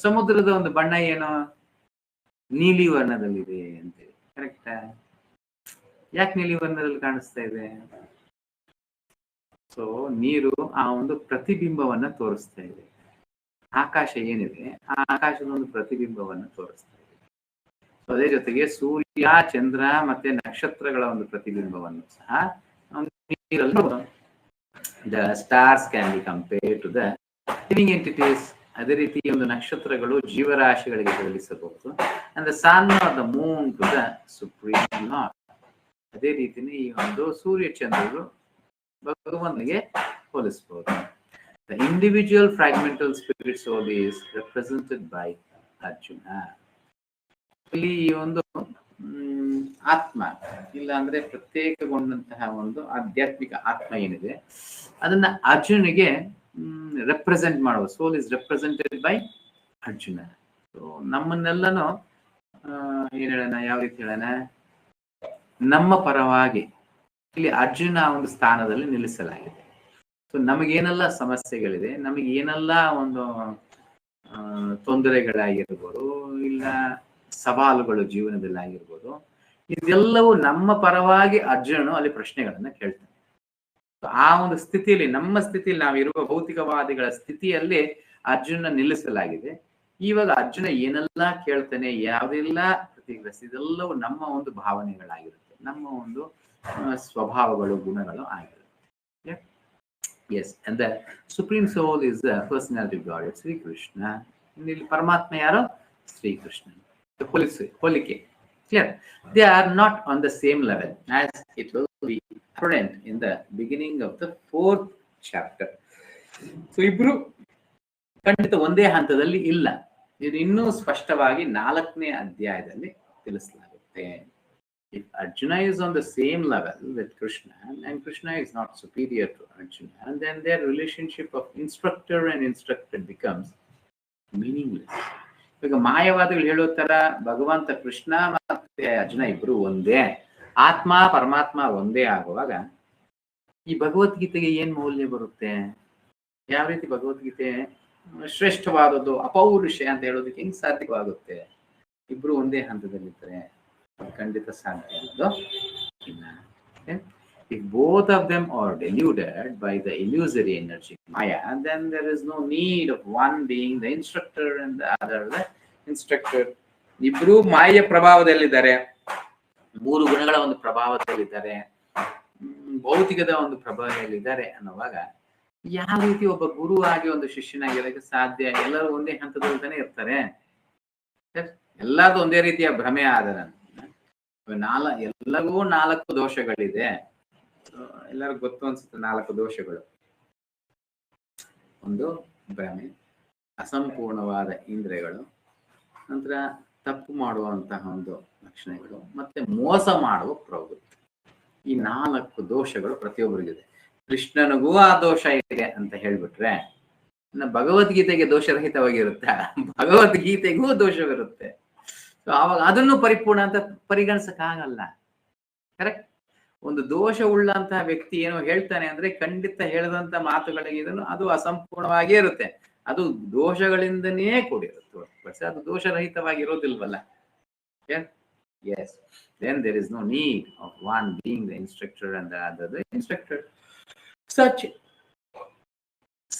ಸಮುದ್ರದ ಒಂದು ಬಣ್ಣ ಏನು, ನೀಲಿ ವರ್ಣದಲ್ಲಿದೆ ಅಂತೇಳಿ. ಕರೆಕ್ಟಾ? ಯಾಕೆ ನೀಲಿ ವರ್ಣದಲ್ಲಿ ಕಾಣಿಸ್ತಾ ಇದೆ? ಸೊ ನೀರು ಆ ಒಂದು ಪ್ರತಿಬಿಂಬವನ್ನ ತೋರಿಸ್ತಾ ಇದೆ. ಆಕಾಶ ಏನಿದೆ ಆ ಆಕಾಶದ ಒಂದು ಪ್ರತಿಬಿಂಬವನ್ನ ತೋರಿಸ್ತಾ ಇದೆ. ಅದೇ ಜೊತೆಗೆ ಸೂರ್ಯ, ಚಂದ್ರ ಮತ್ತೆ ನಕ್ಷತ್ರಗಳ ಒಂದು ಪ್ರತಿಬಿಂಬವನ್ನು ಸಹ the stars can be compared to the living entities. ಅದೇ ರೀತಿ ಒಂದು ನಕ್ಷತ್ರಗಳು ಜೀವರಾಶಿಗಳಿಗೆ ಹೋಲಿಸಬಹುದು. And the sun or the moon to the supreme lord. ಅದೇ ರೀತಿನೇ ಈ ಒಂದು ಸೂರ್ಯ ಚಂದ್ರರು ಭಗವಂತನಿಗೆ ಹೋಲಿಸಬಹುದು. The individual fragmental spirit soul is represented by Arjuna. ಇಲ್ಲಿ ಈ ಒಂದು ಆತ್ಮ ಇಲ್ಲ ಅಂದ್ರೆ ಪ್ರತ್ಯೇಕಗೊಂಡಂತಹ ಒಂದು ಆಧ್ಯಾತ್ಮಿಕ ಆತ್ಮ ಏನಿದೆ ಅದನ್ನ ಅರ್ಜುನಿಗೆ ರೆಪ್ರೆಸೆಂಟ್ ಮಾಡುವ. Soul is represented by Arjuna. So ನಮ್ಮನ್ನೆಲ್ಲನೂ ಏನ್ ಹೇಳೋಣ, ಯಾವ ರೀತಿ ಹೇಳೋಣ, ನಮ್ಮ ಪರವಾಗಿ ಇಲ್ಲಿ ಅರ್ಜುನ ಒಂದು ಸ್ಥಾನದಲ್ಲಿ ನಿಲ್ಲಿಸಲಾಗಿದೆ. ಸೊ ನಮಗೇನೆಲ್ಲ ಸಮಸ್ಯೆಗಳಿದೆ, ನಮಗೆ ಏನೆಲ್ಲ ಒಂದು ತೊಂದರೆಗಳಾಗಿರ್ಬೋದು, ಇಲ್ಲ ಸವಾಲುಗಳು ಜೀವನದಲ್ಲಿ ಆಗಿರ್ಬೋದು, ಇದೆಲ್ಲವೂ ನಮ್ಮ ಪರವಾಗಿ ಅರ್ಜುನನು ಅಲ್ಲಿ ಪ್ರಶ್ನೆಗಳನ್ನ ಕೇಳ್ತಾನೆ. ಆ ಒಂದು ಸ್ಥಿತಿಯಲ್ಲಿ, ನಮ್ಮ ಸ್ಥಿತಿಯಲ್ಲಿ, ನಾವಿರುವ ಭೌತಿಕವಾದಿಗಳ ಸ್ಥಿತಿಯಲ್ಲಿ ಅರ್ಜುನ ನಿಲ್ಲಿಸಲಾಗಿದೆ. ಇವಾಗ ಅರ್ಜುನ ಏನೆಲ್ಲ ಕೇಳ್ತಾನೆ, ಯಾವುದೆಲ್ಲ ಪ್ರತಿಕ್ರಿಯಿಸಿ, ಇದೆಲ್ಲವೂ ನಮ್ಮ ಒಂದು ಭಾವನೆಗಳಾಗಿರುತ್ತೆ, ನಮ್ಮ ಒಂದು ಸ್ವಭಾವಗಳು, ಗುಣಗಳು ಆಗಿರುತ್ತೆ. Yes, and the supreme soul is the personality of God, Sri Krishna. ಇಲ್ಲಿ ಪರಮಾತ್ಮ ಯಾರು? ಶ್ರೀ ಕೃಷ್ಣ. ಹೋಲಿಕೆ clear. They are not on the same level as it will be apparent in the beginning of the 4th chapter. So ಇಬ್ರು ಖಂಡಿತ ಒಂದೇ ಹಂತದಲ್ಲಿ ಇಲ್ಲ. ಇದು ಇನ್ನೂ ಸ್ಪಷ್ಟವಾಗಿ 4ನೇ ಅಧ್ಯಾಯದಲ್ಲಿ ತಿಳಿಸಲಾಗುತ್ತೆ. If Arjuna is on the same level with Krishna and Krishna is not superior to Arjuna, and then their relationship of instructor and instructed becomes meaningless. ಈಗ ಮಾಯವಾದಿಗಳು ಹೇಳೋ ತರ ಭಗವಂತ ಕೃಷ್ಣ ಮತ್ತೆ ಅರ್ಜುನ ಇಬ್ರು ಒಂದೇ, ಆತ್ಮ ಪರಮಾತ್ಮ ಒಂದೇ ಆಗುವಾಗ ಈ ಭಗವದ್ಗೀತೆಗೆ ಏನ್ ಮೌಲ್ಯ ಬರುತ್ತೆ? ಯಾವ ರೀತಿ ಭಗವದ್ಗೀತೆ ಶ್ರೇಷ್ಠವಾದದ್ದು, ಅಪೌರುಷ ಅಂತ ಹೇಳೋದಕ್ಕೆ ಹೆಂಗ್ ಸಾಧ್ಯವಾಗುತ್ತೆ? ಇಬ್ರು ಒಂದೇ ಹಂತದಲ್ಲಿದ್ದಾರೆ, ಖಂಡಿತ ಸಾಧ್ಯ ಅನ್ನೋದು ಇಲ್ಲ. If both of them are deluded by the illusory energy Maya, then there is no need of one being the instructor and the other the instructor. ಇಬ್ರು ಮಾಯೆಯ ಪ್ರಭಾವದಲ್ಲಿದ್ದಾರೆ, 3 ಗುಣಗಳ ಒಂದು ಪ್ರಭಾವದಲ್ಲಿದ್ದಾರೆ, ಭೌತಿಕದ ಒಂದು ಪ್ರಭಾವದಲ್ಲಿದ್ದಾರೆ ಅನ್ನುವಾಗ ಯಾವ ರೀತಿ ಒಬ್ಬ ಗುರು ಆಗಿ ಒಂದು ಶಿಷ್ಯನಾಗಿರೋಕ್ಕೆ ಸಾಧ್ಯ? ಎಲ್ಲರೂ ಒಂದೇ ಹಂತದಲ್ಲಿ ತಾನೇ ಇರ್ತಾರೆ. ಎಲ್ಲಾರ್ದು ಒಂದೇ ರೀತಿಯ ಭ್ರಮೆ ಆದ ಎಲ್ಲರಿಗೂ 4 ದೋಷಗಳಿದೆ. ಎಲ್ಲರಿಗೂ ಗೊತ್ತು ಅನ್ಸುತ್ತೆ 4 ದೋಷಗಳು. ಒಂದು ಭ್ರಮೆ, ಅಸಂಪೂರ್ಣವಾದ ಇಂದ್ರಿಯಗಳು, ನಂತರ ತಪ್ಪು ಮಾಡುವಂತಹ ಒಂದು ಲಕ್ಷಣಗಳು, ಮತ್ತೆ ಮೋಸ ಮಾಡುವ ಪ್ರವೃತ್ತಿ. ಈ 4 ದೋಷಗಳು ಪ್ರತಿಯೊಬ್ಬರಿಗಿದೆ. ಕೃಷ್ಣನಿಗೂ ಆ ದೋಷ ಇದೆ ಅಂತ ಹೇಳ್ಬಿಟ್ರೆ ಭಗವದ್ಗೀತೆಗೆ ದೋಷರಹಿತವಾಗಿರುತ್ತೆ, ಭಗವದ್ಗೀತೆಗೂ ದೋಷವಿರುತ್ತೆ. ಆವಾಗ ಅದನ್ನು ಪರಿಪೂರ್ಣ ಅಂತ ಪರಿಗಣಿಸಕ್ಕಾಗಲ್ಲ. ಕರೆಕ್ಟ್? ಒಂದು ದೋಷ ಉಳ್ಳಂತಹ ವ್ಯಕ್ತಿ ಏನೋ ಹೇಳ್ತಾನೆ ಅಂದ್ರೆ ಖಂಡಿತ ಹೇಳಿದಂತ ಮಾತುಗಳಿಗೆ ಇದನ್ನು ಅದು ಅಸಂಪೂರ್ಣವಾಗಿಯೇ ಇರುತ್ತೆ, ಅದು ದೋಷಗಳಿಂದನೇ ಕೂಡಿರುತ್ತೆ, ಅದು ದೋಷರಹಿತವಾಗಿ ಇರೋದಿಲ್ವಲ್ಲ. Yes, then there is no need of one being the instructor and the other the instructor.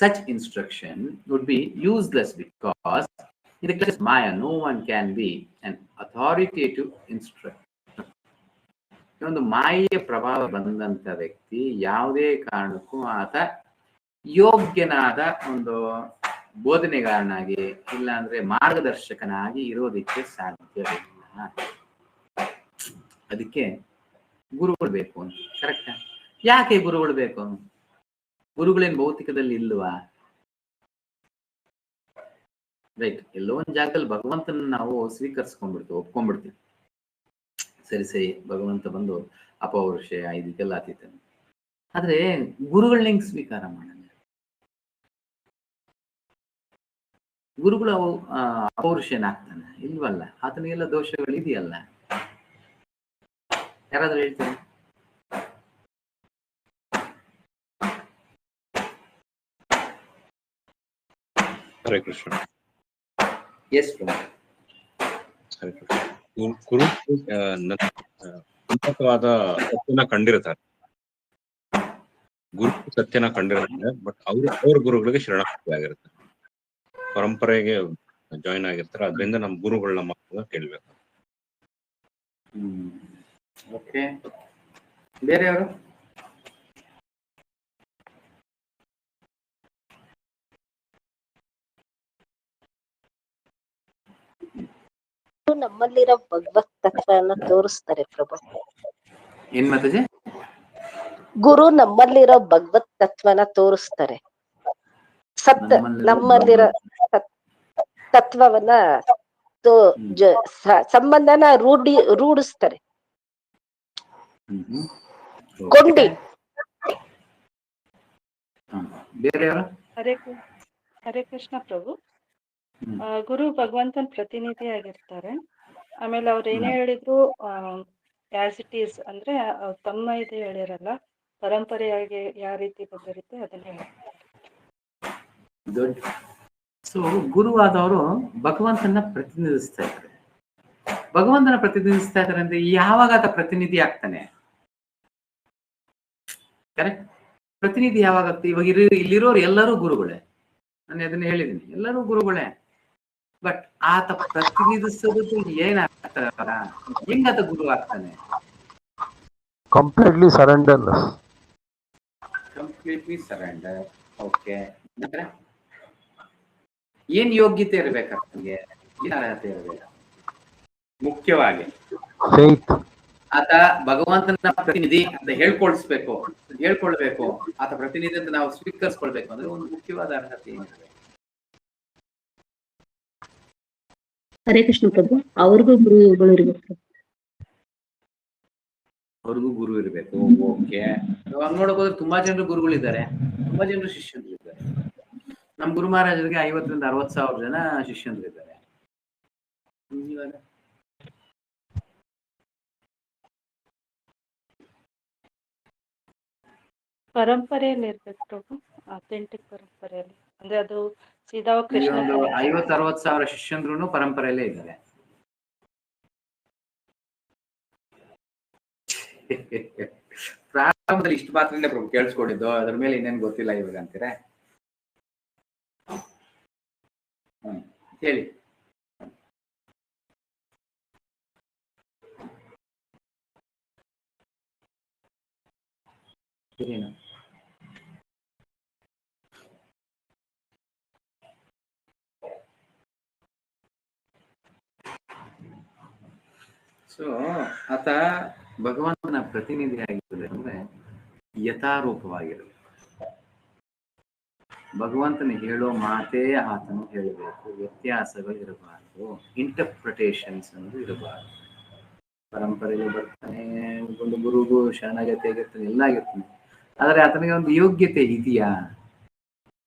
Such instruction would be useless because in the case of Maya, no one can be an authoritative instructor. ಒಂದು ಮಾಯೆಯ ಪ್ರಭಾವ ಬಂದಂತ ವ್ಯಕ್ತಿ ಯಾವುದೇ ಕಾರಣಕ್ಕೂ ಆತ ಯೋಗ್ಯನಾದ ಒಂದು ಬೋಧನೆಗಾರನಾಗಿ ಇಲ್ಲ ಅಂದ್ರೆ ಮಾರ್ಗದರ್ಶಕನಾಗಿ ಇರೋದಕ್ಕೆ ಸಾಧ್ಯವಿಲ್ಲ. ಅದಕ್ಕೆ ಗುರುಗಳು ಬೇಕು ಅಂತ. ಕರೆಕ್ಟಾ? ಯಾಕೆ ಗುರುಗಳು ಬೇಕು? ಗುರುಗಳೇನ್ ಭೌತಿಕದಲ್ಲಿ ಇಲ್ವಾ? ರೈಟ್, ಎಲ್ಲೋ ಒಂದು ಜಾಗದಲ್ಲಿ ಭಗವಂತನ ನಾವು ಸ್ವೀಕರಿಸ್ಕೊಂಡ್ಬಿಡ್ತೀವಿ, ಒಪ್ಕೊಂಡ್ಬಿಡ್ತೀವಿ. ಸರಿ ಭಗವಂತ ಬಂದು ಅಪೌರುಷ ಇದಕ್ಕೆಲ್ಲ ಆತೀತಾನೆ. ಆದ್ರೆ ಗುರುಗಳನ್ನ ಹೆಂಗ್ ಸ್ವೀಕಾರ ಮಾಡೋಣ? ಗುರುಗಳು ಅಪೌರುಷನಾಗ್ತಾನೆ ಇಲ್ವಲ್ಲ, ಆತನಿಗೆಲ್ಲ ದೋಷಗಳು ಇದೆಯಲ್ಲ. ಯಾರಾದ್ರೂ ಹೇಳ್ತಾರೆ? ಹರೇ ಕೃಷ್ಣ. Yes, ಗುರು ಉನ್ನತವಾದ ಸತ್ಯನ ಕಂಡಿರ್ತಾರೆ, ಗುರು ಸತ್ಯನ ಕಂಡಿರ್ತಾರೆ, ಬಟ್ ಅವ್ರ ಗುರುಗಳಿಗೆ ಶರಣಾಗತಿ ಆಗಿರ್ತಾರೆ, ಪರಂಪರೆಗೆ ಜಾಯಿನ್ ಆಗಿರ್ತಾರೆ. ಅದರಿಂದ ನಮ್ಮ ಗುರುಗಳನ್ನ ಮಾತನ್ನ ಕೇಳ್ಬೇಕು. ಓಕೆ, ಬೇರೆಯವರು? ನಮ್ಮಲ್ಲಿರೋ ಭಗವತ್ ತತ್ವನ ತೋರಿಸ್ತಾರೆ ಪ್ರಭು. ಏನ್ ಮಾತಾಜಿ? ಗುರು ನಮ್ಮಲ್ಲಿರೋ ಭಗವತ್ ತತ್ವನ ತೋರಿಸ್ತಾರೆ. ನಮ್ಮಲ್ಲಿರೋ ತತ್ವವನ್ನ ಸಂಬಂಧನ ರೂಢಿಸ್ತಾರೆ. ಕೊಂಡಿ ಬೇರೆಯವರು? ಹರೇ ಕೃಷ್ಣ ಪ್ರಭು. ಗುರು ಭಗವಂತನ ಪ್ರತಿನಿಧಿ ಆಗಿರ್ತಾರೆ. ಆಮೇಲೆ ಅವ್ರು ಏನೇ ಹೇಳಿದ್ರು ಆಸ್ ಇಟ್ ಈಸ್ ಅಂದ್ರೆ ತಮ್ಮ ಇದು ಹೇಳಿರಲ್ಲ, ಪರಂಪರೆಯಾಗಿ ಯಾವ ರೀತಿ ಬಂದಿರುತ್ತೆ ಅದನ್ನ ಹೇಳ್ತಾರೆ. ಸೊ ಗುರುವಾದವರು ಭಗವಂತನ ಪ್ರತಿನಿಧಿಸ್ತಾ ಇದ್ದಾರೆ. ಭಗವಂತನ ಪ್ರತಿನಿಧಿಸ್ತಾ ಇದ್ದಾರೆ ಅಂದ್ರೆ ಯಾವಾಗ ಆತ ಪ್ರತಿನಿಧಿ ಆಗ್ತಾನೆ? ಕರೆಕ್ಟ್. ಪ್ರತಿನಿಧಿ ಯಾವಾಗ ಆಗ್ತದೆ? ಇವಾಗ ಇಲ್ಲಿರೋರು ಎಲ್ಲರೂ ಗುರುಗಳೇ, ನಾನು ಅದನ್ನ ಹೇಳಿದ್ದೀನಿ, ಎಲ್ಲರೂ ಗುರುಗಳೇ. ಬಟ್ ಆತ ಪ್ರತಿನಿಧಿಸೋದು ಏನಾಗ್ತಾರ? ಹೆಂಗಾತ ಗುರು ಆಗ್ತಾನೆ? Completely surrender. ಓಕೆ, ಏನ್ ಯೋಗ್ಯತೆ ಇರ್ಬೇಕಾಗ್ತದೆ? ಏನ್ ಅರ್ಹತೆ ಇರ್ಬೇಕು? ಮುಖ್ಯವಾಗಿ ಆತ ಭಗವಂತನ ಪ್ರತಿನಿಧಿ ಅಂತ ಹೇಳ್ಕೊಳ್ಬೇಕು, ಆತ ಪ್ರತಿನಿಧಿ ಅಂತ ನಾವು ಸ್ವೀಕರಿಸ್ಕೊಳ್ಬೇಕು ಅಂದ್ರೆ ಒಂದು ಮುಖ್ಯವಾದ ಅರ್ಹತೆ ಏನಿದೆ? ಹರೇ ಕೃಷ್ಣ ಪ್ರಭು, ಅವ್ರಿಗೂ ಗುರುಗಳು ಇರ್ಬೇಕು. ಅವ್ರಿಗೂ ಗುರು ಇರ್ಬೇಕು. ಓಕೆ, ಹಂಗ್ ನೋಡಕ್ ಹೋದ್ರೆ ತುಂಬಾ ಜನರು ಗುರುಗಳಿದ್ದಾರೆ, ತುಂಬಾ ಜನರು ಶಿಷ್ಯರು ಇದ್ದಾರೆ. ನಮ್ ಗುರು ಮಹಾರಾಜರಿಗೆ 50,000 ಜನ ಶಿಷ್ಯಂದ್ರಿದ್ದಾರೆ. ಇವಾಗ ಪರಂಪರೆಯಲ್ಲಿ ಇರ್ಬೇಕು ಪ್ರಭು, ಅಥೆಂಟಿಕ್ ಪರಂಪರೆಯಲ್ಲಿ. ಅಂದ್ರೆ ಅದು ಸೀದಾ ಕೃಷ್ಣ 50,000-60,000 ಶಿಷ್ಯಂದ್ರು ಪರಂಪರೆಯಲ್ಲೇ ಇದ್ದಾರೆ. ಪ್ರಾರಂಭದಲ್ಲಿ ಇಷ್ಟು ಮಾತ್ರನೇ ಪ್ರಭು ಕೇಳಿಸ್ಕೊಂಡಿದ್ದು, ಅದ್ರ ಮೇಲೆ ಇನ್ನೇನು ಗೊತ್ತಿಲ್ಲ ಇವಾಗ ಅಂತೀರಾ? ಹೇಳಿ. ಏನು? ಸೊ ಆತ ಭಗವಂತನ ಪ್ರತಿನಿಧಿ ಆಗಿರ್ತದೆ ಅಂದ್ರೆ ಯಥಾರೂಪವಾಗಿರಬೇಕು. ಭಗವಂತನ ಹೇಳೋ ಮಾತೇ ಆತನು ಹೇಳಬೇಕು, ವ್ಯತ್ಯಾಸಗಳು ಇರಬಾರ್ದು, ಇಂಟರ್ಪ್ರಿಟೇಷನ್ಸ್ ಅನ್ನೋದು ಇರಬಾರ್ದು. ಪರಂಪರೆಗೆ ಬರ್ತಾನೆ, ಒಂದು ಗುರುಗೂ ಶರಣಾಗತಿ ಆಗಿರ್ತಾನೆ, ಎಲ್ಲ ಆಗಿರ್ತಾನೆ, ಆದ್ರೆ ಆತನಿಗೆ ಒಂದು ಯೋಗ್ಯತೆ ಇದೆಯಾ?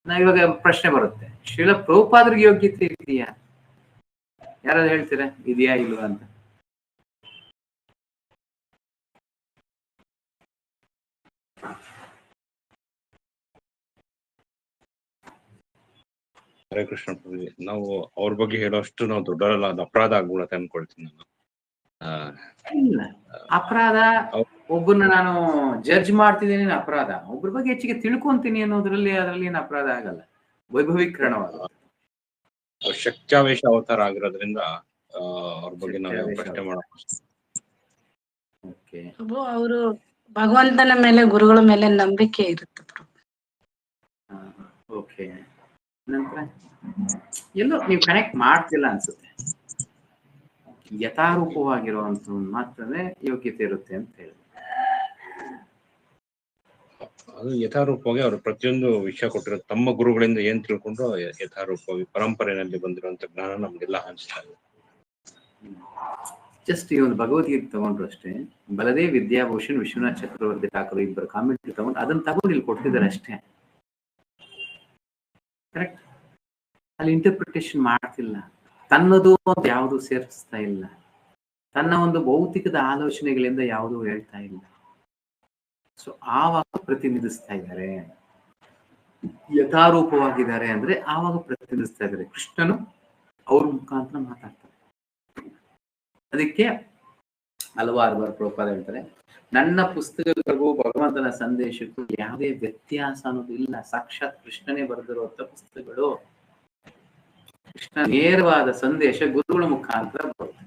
ಇವಾಗ ಪ್ರಶ್ನೆ ಬರುತ್ತೆ, ಶ್ರೀಲ ಪ್ರಭುಪಾದರಿಗೆ ಯೋಗ್ಯತೆ ಇದೆಯಾ? ಯಾರಾದ್ರು ಹೇಳ್ತೀರಾ ಇದೆಯಾ ಇಲ್ವಾ ಅಂತ? ಹರೇ ಕೃಷ್ಣ ಪ್ರಭುಜಿ, ನಾವು ಅವ್ರ ಬಗ್ಗೆ ಹೇಳೋಷ್ಟು ನಾವು ದೊಡ್ಡವರಲ್ಲ, ಅದು ಅಪರಾಧ ಆಗ್ಬಿಡತ್ತೆ ಅನ್ಕೊಳ್ತೀನಿ ನಾನು. ಇಲ್ಲ, ಅಪರಾಧ ಒಬ್ಬರನ್ನ ನಾನು ಜಡ್ಜ್ ಮಾಡ್ತಿದ್ದೀನಿ ಅಪರಾಧ. ಒಬ್ಬರ ಬಗ್ಗೆ ಹೆಚ್ಚಿಗೆ ತಿಳ್ಕೊಂತೀನಿ ಅನ್ನೋದ್ರಲ್ಲಿ ಅದರಲ್ಲಿ ಏನು ಅಪರಾಧ ಆಗಲ್ಲ, ವೈಭವೀಕರಣವಾಗುತ್ತೆ. ಶಕ್ತ್ಯಾವೇಶ ಅವತಾರ ಆಗಿರೋದ್ರಿಂದ ಅವ್ರ ಬಗ್ಗೆ ನಾವು ಪ್ರಶ್ನೆ ಮಾಡೋಣ. ಅವರು ಭಗವಂತನ ಮೇಲೆ, ಗುರುಗಳ ಮೇಲೆ ನಂಬಿಕೆ ಇರುತ್ತೆ. ಓಕೆ, ನಂತರ ಎಲ್ಲೋ ನೀವು ಕನೆಕ್ಟ್ ಮಾಡ್ತಿಲ್ಲ ಅನ್ಸುತ್ತೆ. ಯಥಾರೂಪವಾಗಿರುವಂತ ಮಾತ್ರನೇ ಯೋಗ್ಯತೆ ಇರುತ್ತೆ ಅಂತ ಹೇಳಿ. ಅದು ಯಥಾರೂಪವಾಗಿ ಅವರು ಪ್ರತಿಯೊಂದು ವಿಷಯ ಕೊಟ್ಟಿರೋ ತಮ್ಮ ಗುರುಗಳಿಂದ ಏನ್ ತಿಳ್ಕೊಂಡು ಯಥಾರೂಪವಾಗಿ ಪರಂಪರೆಯಲ್ಲಿ ಬಂದಿರುವಂತ ಜ್ಞಾನ ನಮ್ಗೆಲ್ಲ ಹಂಚ್ತಾ ಇದೆ. ಜಸ್ಟ್ ಈ ಒಂದು ಭಗವದ್ಗೀತೆ ತಗೊಂಡ್ರು ಅಷ್ಟೇ, ಬಲದೇ ವಿದ್ಯಾಭೂಷಣ್ ವಿಶ್ವನಾಥ್ ಚಕ್ರವರ್ತಿ ಠಾಕೂರ್ ಇಬ್ಬರು ಕಾಮೆಂಟ್ ತಗೊಂಡು ಅದನ್ನ ತಗೊಂಡು ಇಲ್ಲಿ ಕೊಡ್ತಿದ್ದಾರೆ ಅಷ್ಟೇ. ಕರೆಕ್ಟ್. ಅಲ್ಲಿ ಇಂಟರ್ಪ್ರಿಟೇಷನ್ ಮಾಡ್ತಿಲ್ಲ, ತನ್ನದು ಅಂತ ಯಾವುದು ಸೇರಿಸ್ತಾ ಇಲ್ಲ, ತನ್ನ ಒಂದು ಭೌತಿಕದ ಆಲೋಚನೆಗಳಿಂದ ಯಾವುದು ಹೇಳ್ತಾ ಇಲ್ಲ. ಸೊ ಆವಾಗ ಪ್ರತಿನಿಧಿಸ್ತಾ ಇದ್ದಾರೆ, ಯಥಾರೂಪವಾಗಿದ್ದಾರೆ ಅಂದ್ರೆ ಆವಾಗ ಪ್ರತಿನಿಧಿಸ್ತಾ ಇದ್ದಾರೆ. ಕೃಷ್ಣನು ಅವ್ರ ಮುಖಾಂತರ ಮಾತಾಡ್ತಾರೆ. ಅದಕ್ಕೆ ಹಲವಾರು ಬಾರಿ ಪ್ರಭುಪಾದ ಹೇಳ್ತಾರೆ, ನನ್ನ ಪುಸ್ತಕಗಳಿಗೂ ಭಗವಂತನ ಸಂದೇಶಕ್ಕೂ ಯಾವುದೇ ವ್ಯತ್ಯಾಸ ಅನ್ನೋದು ಇಲ್ಲ. ಸಾಕ್ಷಾತ್ ಕೃಷ್ಣನೇ ಬರೆದಿರುವಂತ ಪುಸ್ತಕಗಳು. ಕೃಷ್ಣ ನೇರವಾದ ಸಂದೇಶ ಗುರುಗಳ ಮುಖಾಂತರ ಬರುತ್ತೆ.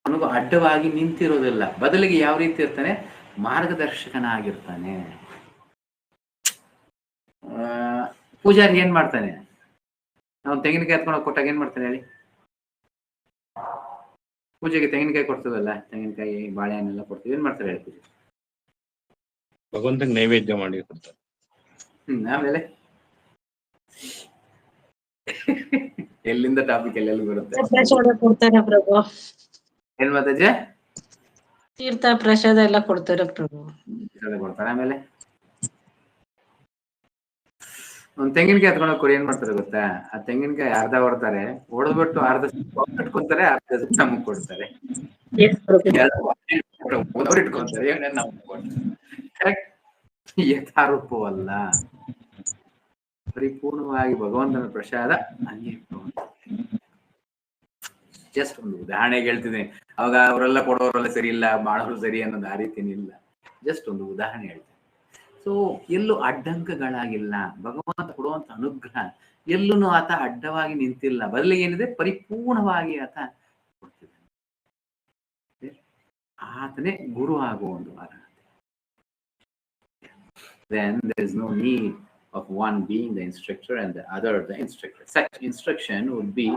ಅವನಿಗೂ ಅಡ್ಡವಾಗಿ ನಿಂತಿರೋದಿಲ್ಲ, ಬದಲಿಗೆ ಯಾವ ರೀತಿ ಇರ್ತಾನೆ, ಮಾರ್ಗದರ್ಶಕನಾಗಿರ್ತಾನೆ. ಪೂಜಾರಿ ಏನ್ ಮಾಡ್ತಾನೆ, ನಾವು ತೆಂಗಿನಕಾಯಿ ಎತ್ಕೊಂಡು ಕೊಟ್ಟಾಗ ಏನ್ ಮಾಡ್ತಾನೆ ಹೇಳಿ? ಪೂಜೆಗೆ ತೆಂಗಿನಕಾಯಿ ಕೊಡ್ತೀವಲ್ಲ, ತೆಂಗಿನಕಾಯಿ ಬಾಳೆಹಣ್ಣೆಲ್ಲ ಕೊಡ್ತೀವಿ, ಏನ್ ಮಾಡ್ತಾರೆ ಹೇಳಿ ಪೂಜೆ? ಭಗವಂತಗೆ ನೈವೇದ್ಯ ಮಾಡಿ ಕೊಡ್ತಾರೆ. ಆಮೇಲೆ ಎಲ್ಲಿಂದ ಟಾಪಿಕ್ ಎಲ್ಲೆಲ್ಲಿ ಬರುತ್ತೆ? ಪ್ರಸಾದ ಕೊಡ್ತಾರೆ ಪ್ರಭು, ಏನ್ ಮಾತಾಜೆ? ತೀರ್ಥ ಪ್ರಸಾದ ಎಲ್ಲ ಕೊಡ್ತಾರೆ ಪ್ರಭು. ಕೊಡ್ತಾರೆ. ಆಮೇಲೆ ಒಂದ್ ತೆಂಗಿನಕಾಯಿ ಎತ್ಕೊಂಡೋಗಿ ಕೊಡಿ, ಏನ್ ಮಾಡ್ತಾರೆ ಗೊತ್ತಾ? ಆ ತೆಂಗಿನಕಾಯಿ ಅರ್ಧ ಹೊಡ್ತಾರೆ, ಹೊಡೆದ್ಬಿಟ್ಟು ಅರ್ಧ ಇಟ್ಕೊಂತಾರೆ, ಅರ್ಧ ನಮಗ್ ಕೊಡ್ತಾರೆ. ಅವ್ರು ಇಟ್ಕೊಂತಾರೆ, ನಮಗ್ ಕೊಡ್ತಾರೆ. ಯಥಾರೂಪವಲ್ಲ, ಪರಿಪೂರ್ಣವಾಗಿ ಭಗವಂತನ ಪ್ರಸಾದ ಹಂಗೆ. ಜಸ್ಟ್ ಒಂದು ಉದಾಹರಣೆಗೆ ಹೇಳ್ತಿದ್ದೀನಿ. ಅವಾಗ ಅವರೆಲ್ಲ ಕೊಡೋರೆಲ್ಲ ಸರಿ ಇಲ್ಲ, ಮಾಡೋರು ಸರಿ ಅನ್ನೋದು ಆ ರೀತಿನಿಲ್ಲ. ಜಸ್ಟ್ ಒಂದು ಉದಾಹರಣೆ ಹೇಳ್ತೀನಿ. ಸೊ ಎಲ್ಲೂ ಅಡ್ಡಂಕಗಳಾಗಿಲ್ಲ. ಭಗವಂತ ಕೊಡುವಂತ ಅನುಗ್ರಹ ಎಲ್ಲೂ ಆತ ಅಡ್ಡವಾಗಿ ನಿಂತಿಲ್ಲ, ಬದಲಿಗೆ ಏನಿದೆ, ಪರಿಪೂರ್ಣವಾಗಿ ಆತ ಕೊಡ್ತಿದ್ದಾನೆ. ಆತನೇ ಗುರು ಆಗುವ ಒಂದು ಅರ್ಹತೆ. Then there is no need of one being the instructor and the other the instructor. Such instruction would be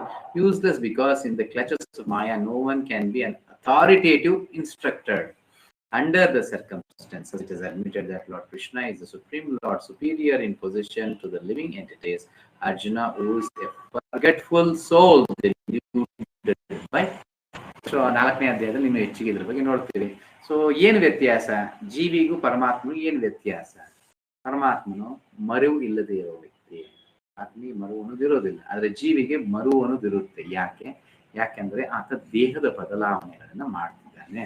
useless because in the clutches of Maya, no one can be an authoritative instructor. Under the circumstances, it is admitted that Lord Krishna is the Supreme Lord, superior in position to the living entities. Arjuna, who is a forgetful soul, by so 4ನೇ ಅಧ್ಯಾಯದಲ್ಲಿ ಇನ್ನು ಹೆಚ್ಚಿಗೆ ಇದ್ರ ಬಗ್ಗೆ ನೋಡ್ತೀವಿ. So ಏನು ವ್ಯತ್ಯಾಸ ಜೀವಿಗೂ ಪರಮಾತ್ಮನಿಗೂ? ಏನು ವ್ಯತ್ಯಾಸ? ಪರಮಾತ್ಮನು ಮರುವು ಇಲ್ಲದೆ ಇರೋ ವ್ಯಕ್ತಿ, ಆತನಿಗೆ ಮರುವು ಅನ್ನೋದು ಇರೋದಿಲ್ಲ. ಆದ್ರೆ ಜೀವಿಗೆ ಮರುವು ಅನ್ನೋದು ಇರುತ್ತೆ. ಯಾಕೆಂದ್ರೆ ಆತ ದೇಹದ ಬದಲಾವಣೆಗಳನ್ನ ಮಾಡ್ತಿದ್ದಾನೆ.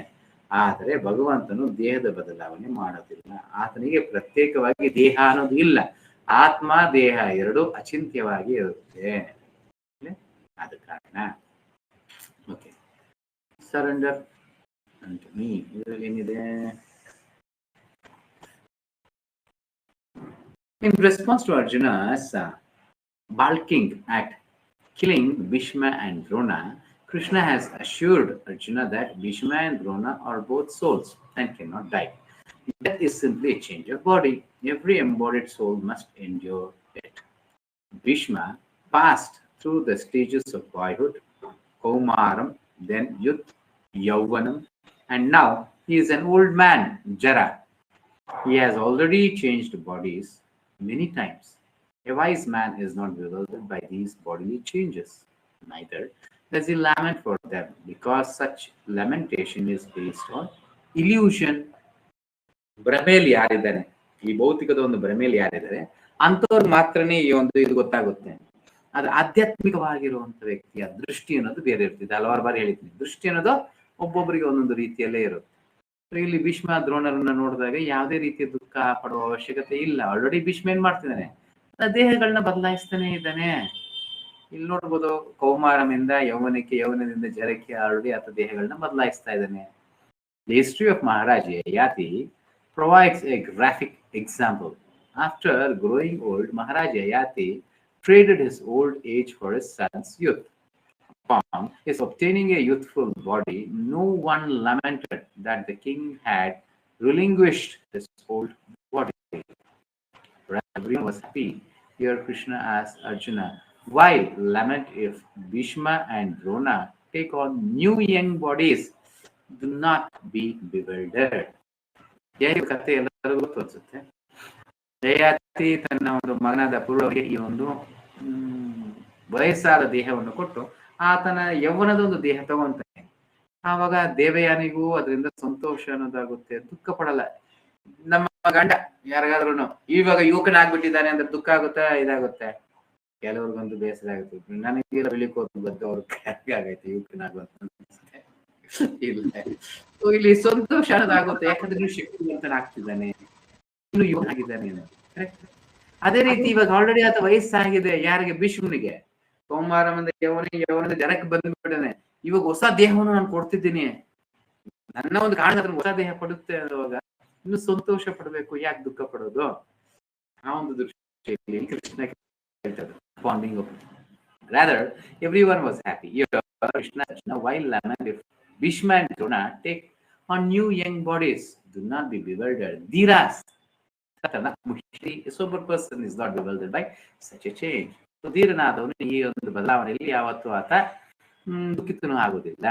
ಆದರೆ ಭಗವಂತನು ದೇಹದ ಬದಲಾವಣೆ ಮಾಡೋದಿಲ್ಲ. ಆತನಿಗೆ ಪ್ರತ್ಯೇಕವಾಗಿ ದೇಹ ಅನ್ನೋದು ಇಲ್ಲ. ಆತ್ಮ ದೇಹ ಎರಡೂ ಅಚಿಂತ್ಯವಾಗಿ ಇರುತ್ತೆ. ಆದ ಕಾರಣ ಓಕೆ, ಸರೆಂಡರ್ ಅಂಟು ಮೀ ಇದರಲ್ಲಿ ಏನಿದೆ? In response to Arjuna's balking at killing Bhishma and Drona, Krishna has assured Arjuna that Bhishma and Drona are both souls and cannot die. Death is simply a change of body. Every embodied soul must endure it. Bhishma passed through the stages of boyhood, Kaumaram, then youth, Yauvanam, and now he is an old man, Jara. He has already changed bodies many times. A wise man is not bewildered by these bodily changes. Neither does he lament for them, because such lamentation is based on illusion. ಭ್ರಮೆಯಲ್ಲಿ ಯಾರಿದ್ದಾನೆ, ಈ ಭೌತಿಕದ ಒಂದು ಭ್ರಮೆಯಲ್ಲಿ ಯಾರಿದ್ದಾರೆ ಅಂತವ್ರು ಮಾತ್ರನೇ ಈ ಒಂದು ಇದು ಗೊತ್ತಾಗುತ್ತೆ. ಆದ್ರೆ ಆಧ್ಯಾತ್ಮಿಕವಾಗಿರುವಂತ ವ್ಯಕ್ತಿಯ ದೃಷ್ಟಿ ಅನ್ನೋದು ಬೇರೆ ಇರ್ತಿದೆ. ಹಲವಾರು ಬಾರಿ ಹೇಳಿದ್ದೀನಿ, ದೃಷ್ಟಿ ಅನ್ನೋದು ಒಬ್ಬೊಬ್ಬರಿಗೆ ಒಂದೊಂದು ರೀತಿಯಲ್ಲೇ ಇರುತ್ತೆ. ಇಲ್ಲಿ ಭೀಷ್ಮ ದ್ರೋಣರನ್ನ ನೋಡಿದಾಗ ಯಾವುದೇ ರೀತಿಯ ದುಃಖ ಪಡುವ ಅವಶ್ಯಕತೆ ಇಲ್ಲ. ಆಲ್ರೆಡಿ ಭೀಷ್ಮ ಏನ್ ಮಾಡ್ತಿದ್ದಾನೆ, ದೇಹಗಳನ್ನ ಬದಲಾಯಿಸ್ತಾನೆ ಇದ್ದಾನೆ. ಇಲ್ಲಿ ನೋಡ್ಬೋದು, ಕೌಮಾರದಿಂದ ಯೌವನಕ್ಕೆ, ಯೌವನದಿಂದ ಜರಕ್ಕೆ ಆಲ್ರೆಡಿ ಆತ ದೇಹಗಳನ್ನ ಬದಲಾಯಿಸ್ತಾ ಇದ್ದಾನೆ. The history of Maharaj Yayati provides a graphic example. After growing old, Maharaj Yayati traded his old age for his son's youth. Upon his obtaining a youthful body, no one lamented that the king had relinquished his old body. Everyone was happy. Here Krishna asked Arjuna, why lament if Bhishma and Drona take on new young bodies? Do not be bewildered. ಕಥೆ ಎಲ್ಲರಿಗೂ ಗೊತ್ತು ಅನ್ಸುತ್ತೆ. ಯಯಾತಿ ತನ್ನ ಒಂದು ಮಗನಾದ ಪೂರ್ವಗೆ ಈ ಒಂದು ವಯಸ್ಸಾದ ದೇಹವನ್ನು ಕೊಟ್ಟು ಆತನ ಯೌವನದ ಒಂದು ದೇಹ ತಗೊಂತಾನೆ. ಆವಾಗ ದೇವಯಾನಿಗೂ ಅದರಿಂದ ಸಂತೋಷ ಅನ್ನೋದಾಗುತ್ತೆ, ದುಃಖ ಪಡಲ್ಲ. ನಮ್ಮ ಗಂಡ ಯಾರಿಗಾದ್ರೂ ಇವಾಗ ಯುವಕನಾಗ್ಬಿಟ್ಟಿದ್ದಾನೆ ಅಂದ್ರೆ ದುಃಖ ಆಗುತ್ತಾ, ಇದಾಗುತ್ತೆ. ಕೆಲವ್ರಿಗೊಂದು ಬೇಸರ ಆಗುತ್ತೆ. ನನಗೆ ಬೆಳಿಕೋದು ಗೊತ್ತು, ಅವ್ರಿಗೆ ಆಗೈತೆ ಯುವಕನಾಗುವಂತ ಇಲ್ಲ. ಇಲ್ಲಿ ಸಂತೋಷ ಅನ್ನೋದಾಗುತ್ತೆ, ಯಾಕಂದ್ರೆ ನೀವು ಶಕ್ತಿವಂತನಾಗ್ತಿದ್ದಾನೆ, ಇನ್ನು ಯುವನಾಗಿದ್ದಾನೆ. ಅದೇ ರೀತಿ ಇವಾಗ ಆಲ್ರೆಡಿ ಆತ ವಯಸ್ಸಾಗಿದೆ. ಯಾರಿಗೆ? ಭೀಷ್ಮನಿಗೆ ಕೌಮಾರದಿಂದ ಯೌವನದ ಜನಕ್ಕೆ ಬಂದ್ಬಿಡನೆ. ಇವಾಗ ಹೊಸ ದೇಹವನ್ನು ನಾನು ಕೊಡ್ತಿದ್ದೀನಿ, ನನ್ನ ಒಂದು ಕಾರಣ ಹೊಸ ದೇಹ ಪಡುತ್ತೆ ಅನ್ನುವಾಗ ಇನ್ನು ಸಂತೋಷ ಪಡಬೇಕು, ಯಾಕೆ ದುಃಖ ಪಡೋದು? ಆ ಒಂದು ದೃಷ್ಟಿಯಲ್ಲಿ ಕೃಷ್ಣ ಹೇಳ್ತಾರೆ bonding of rather everyone was happy. Krishna, while lament if Bhishma and Drona take on new young bodies, do not be bewildered. Dhiras, a sober person is not bewildered by such a change. So ಧೀರನಾದವನು ಈ ಒಂದು ಬದಲಾವಣೆಯಲ್ಲಿ ಯಾವತ್ತೂ ಆತ ದುಃಖಿತನೂ ಆಗುವುದಿಲ್ಲ.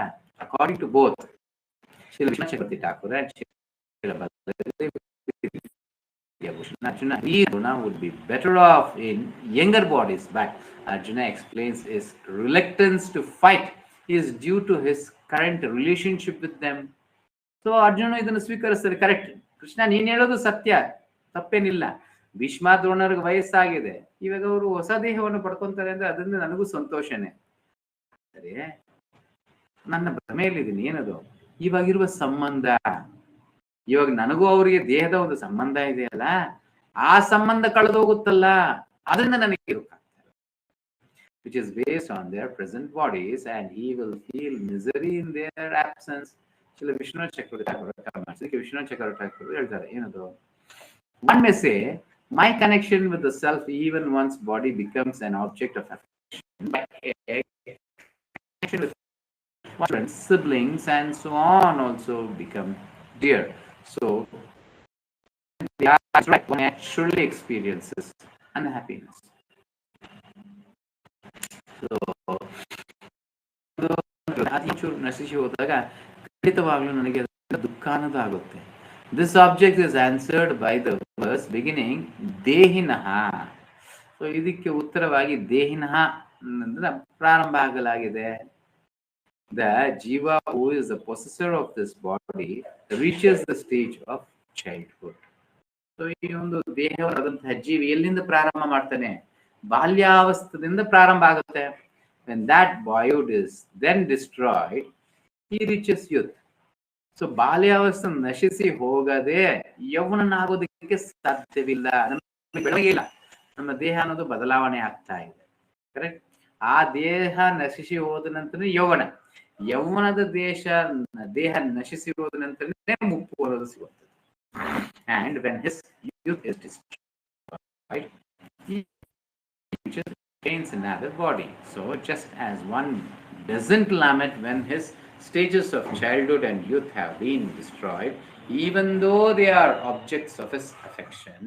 According to both Srila Vishnu Chakravarti Thakur and Srila Arjuna, Arjuna would be better off in younger bodies, but Arjuna explains his reluctance to fight is due to his current relationship with them. So Arjuna ಇದನ್ನು ಸ್ವೀಕರಿಸ್ತಾರೆ. Correct Krishna, ನೀನ್ ಹೇಳೋದು ಸತ್ಯ, ತಪ್ಪೇನಿಲ್ಲ. ಭೀಷ್ಮ ದ್ರೋಣರಿಗೆ ವಯಸ್ಸಾಗಿದೆ, ಇವಾಗ ಅವರು ಹೊಸ ದೇಹವನ್ನು ಪಡ್ಕೊಂತಾರೆ ಅಂದ್ರೆ ಅದರಿಂದ ನನಗೂ ಸಂತೋಷನೇ. ಸರಿ, ನನ್ನ ಭ್ರಮೆಯಲ್ಲಿದ್ದೀನಿ. ಏನದು? ಇವಾಗಿರುವ ಸಂಬಂಧ, ಇವಾಗ ನನಗೂ ಅವರಿಗೆ ದೇಹದ ಒಂದು ಸಂಬಂಧ ಇದೆಯಲ್ಲ, ಆ ಸಂಬಂಧ ಕಳೆದೋಗುತ್ತಲ್ಲ, ಅದರಿಂದ ನನಗೆ ಇರುತ್ತಾಗ್ತದೆ. which is based on their present bodies, and he will feel misery in their absence. Srila Vishnu Chakravarti ಹೇಳ್ತಾರೆ ಏನದು? One may say, my connection with the self, even once body becomes an object of affection, my connection with friends, siblings, and so on also become dear. So that's right, one naturally experiences unhappiness. So ನಶಿಸಿ ಹೋದಾಗ ಖಂಡಿತವಾಗ್ಲೂ ನನಗೆ ದುಃಖ ಅನ್ನೋದು ಆಗುತ್ತೆ. This object is answered by the verse beginning ದೇಹಿನಃ. So ಇದಕ್ಕೆ ಉತ್ತರವಾಗಿ ದೇಹಿನಃ ಅಂದ್ರೆ ಪ್ರಾರಂಭ ಆಗಲಾಗಿದೆ. The jiva who is the possessor of this body reaches the stage of childhood. So ಈ ಒಂದು ದೇಹವಾದಂತಹ ಜೀವಿ ಎಲ್ಲಿಂದ ಪ್ರಾರಂಭ ಮಾಡ್ತಾನೆ? ಬಾಲ್ಯಾವಸ್ಥದಿಂದ ಪ್ರಾರಂಭ ಆಗುತ್ತೆ. When that boyhood is then destroyed, he reaches youth. So ಬಾಲ್ಯಾವಸ್ಥೆ ನಶಿಸಿ ಹೋಗದೆ ಯೌವನನಾಗೋದಕ್ಕೆ ಸಾಧ್ಯವಿಲ್ಲ. ನಮಗೆ ಬೆಳಗ್ಗೆ ಇಲ್ಲ, ನಮ್ಮ ದೇಹ ಅನ್ನೋದು ಬದಲಾವಣೆ ಆಗ್ತಾ ಇದೆ. ಕರೆಕ್ಟ್? ಆ ದೇಹ ನಶಿಸಿ ಹೋದ ನಂತರ ಯೌವನ, ಯೌವನದ ದೇಹ ನಶಿಸಿ ಹೋದ ನಂತರ ಮುಪ್ಪು ಅನ್ನೋದು ಸಿಗುತ್ತದೆ. And when his youth is destroyed, he gains another body. So just as one doesn't lament when his stages of childhood and youth have been destroyed, even though they are objects of his affection,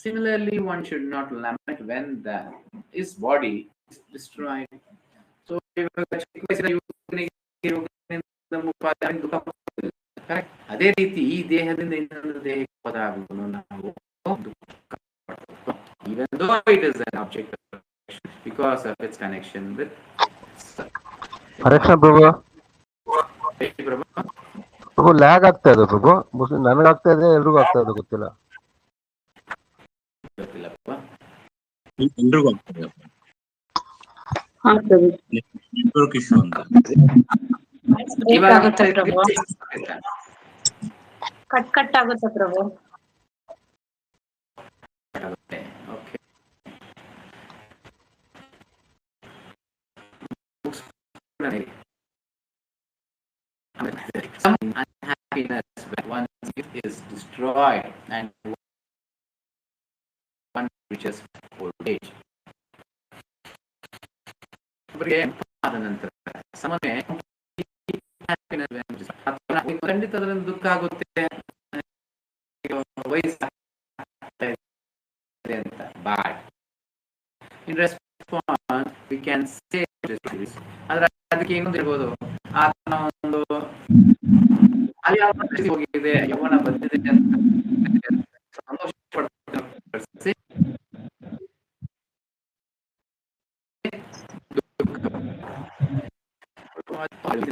similarly one should not lament when his body is destroyed. So ಅದೇ ರೀತಿ ಈ ದೇಹದಿಂದ ಇನ್ನೊಂದು ದೇಹಕ್ಕೆ ಹೋದಾಗಲೂ ನಾವು even though it is an object of affection because of its connection with Hare Krishna Prabhu, Prabhu lag ಆಗ್ತಾ ಇದೆ ಪ್ರಭು. ನನಗಾಗ್ತಾ ಇದೆ, ಎಲ್ರಿಗೂ ಆಗ್ತಾ ಇದೆ, ಗೊತ್ತಿಲ್ಲ. ಎಲ್ರಿಗೂ ಆಗ್ತದೆ ನೆಟ್ವರ್ಕ್ ಇಶ್ಯೂ ಅಂತ. ಕಟ್ ಆಗುತ್ತೆ ಪ್ರಭು. Some unhappiness when one's youth is destroyed and one reaches old age. ಖಂಡಿತ ಅದರಿಂದ ದುಃಖ ಆಗುತ್ತೆ, ವಯಸ್ಸಾಗ್ತಾ ಇದೆ ಅಂತ. But in response we can say ಆದ್ರೆ ಅದಕ್ಕೆ ಇನ್ನೊಂದು ಇರ್ಬೋದು, ಆತನ ಒಂದು ಹೋಗಿದೆ, ಯೌವನ ಬಂದಿದೆ ಅಂತ ಸಂತೋಷ ಪಡ್ತಾರೆ,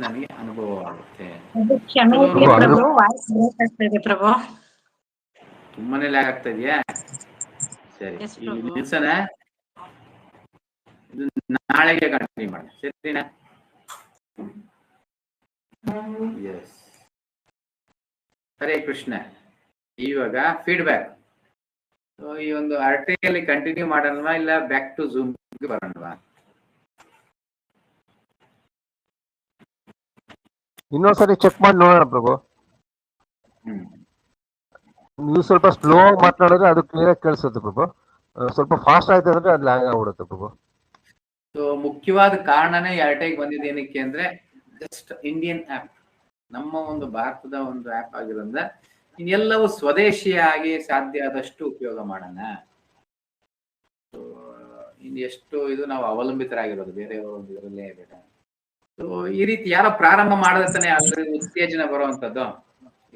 ನನಗೆ ಅನುಭವ ಆಗುತ್ತೆ. ತುಂಬಾನೇ ಲ್ಯಾಗ್ ಆಗ್ತಾ ಇದೆಯಾ? ಸರಿ, ನಿಲ್ಸನ, ನಾಳೆಗೆ ಕಂಟಿನ್ಯೂ ಮಾಡಿ, ಸರಿನಾ? ಎಸ್, ಹರೇ ಕೃಷ್ಣ. ಇವಾಗ ಫೀಡ್ಬ್ಯಾಕ್. ಈ ಒಂದು ಆರ್ಟಿಕಲ್ ಕಂಟಿನ್ಯೂ ಮಾಡೋಣವಾ ಇಲ್ಲ ಬ್ಯಾಕ್ ಟು ಝೂಮ್ ಬರೋಣವಾ? ಇನ್ನೊಂದ್ಸರಿ ಚೆಕ್ ಮಾಡಿ ನೋಡೋಣ ಪ್ರಭು. ಹ್ಮ್ ನೀವು ಸ್ವಲ್ಪ ಸ್ಲೋ ಆಗಿ ಮಾತನಾಡಿದ್ರೆ ಅದು ಕ್ಲಿಯರ್ ಆಗಿ ಕೇಳಿಸುತ್ತೆ ಪ್ರಭು. ಸ್ವಲ್ಪ ಫಾಸ್ಟ್ ಆಯ್ತು ಅಂದ್ರೆ ಅದು ಲ್ಯಾಂಗ್ ಆಗ್ಬಿಡುತ್ತೆ ಪ್ರಭು. ಸೊ ಮುಖ್ಯವಾದ ಕಾರಣನೇ ಎರಟೈಗೆ ಬಂದಿದೆ ಏನಕ್ಕೆ ಅಂದ್ರೆ ಜಸ್ಟ್ ಇಂಡಿಯನ್ ಆ್ಯಪ್, ನಮ್ಮ ಒಂದು ಭಾರತದ ಒಂದು ಆ್ಯಪ್ ಆಗಿರೋದ್ರಿಂದ ಇನ್ನೆಲ್ಲವೂ ಸ್ವದೇಶಿಯಾಗಿ ಸಾಧ್ಯ ಆದಷ್ಟು ಉಪಯೋಗ ಮಾಡೋಣ. ಇನ್ನು ಎಷ್ಟು ಇದು ನಾವು ಅವಲಂಬಿತರಾಗಿರೋದು ಬೇರೆ ಒಂದು ಇದರಲ್ಲೇ ಬೇಡ. ಸೊ ಈ ರೀತಿ ಯಾರೋ ಪ್ರಾರಂಭ ಮಾಡಿದ್ರೆ ತಾನೇ ಅದ್ರ ಉತ್ತೇಜನ ಬರುವಂತದ್ದು.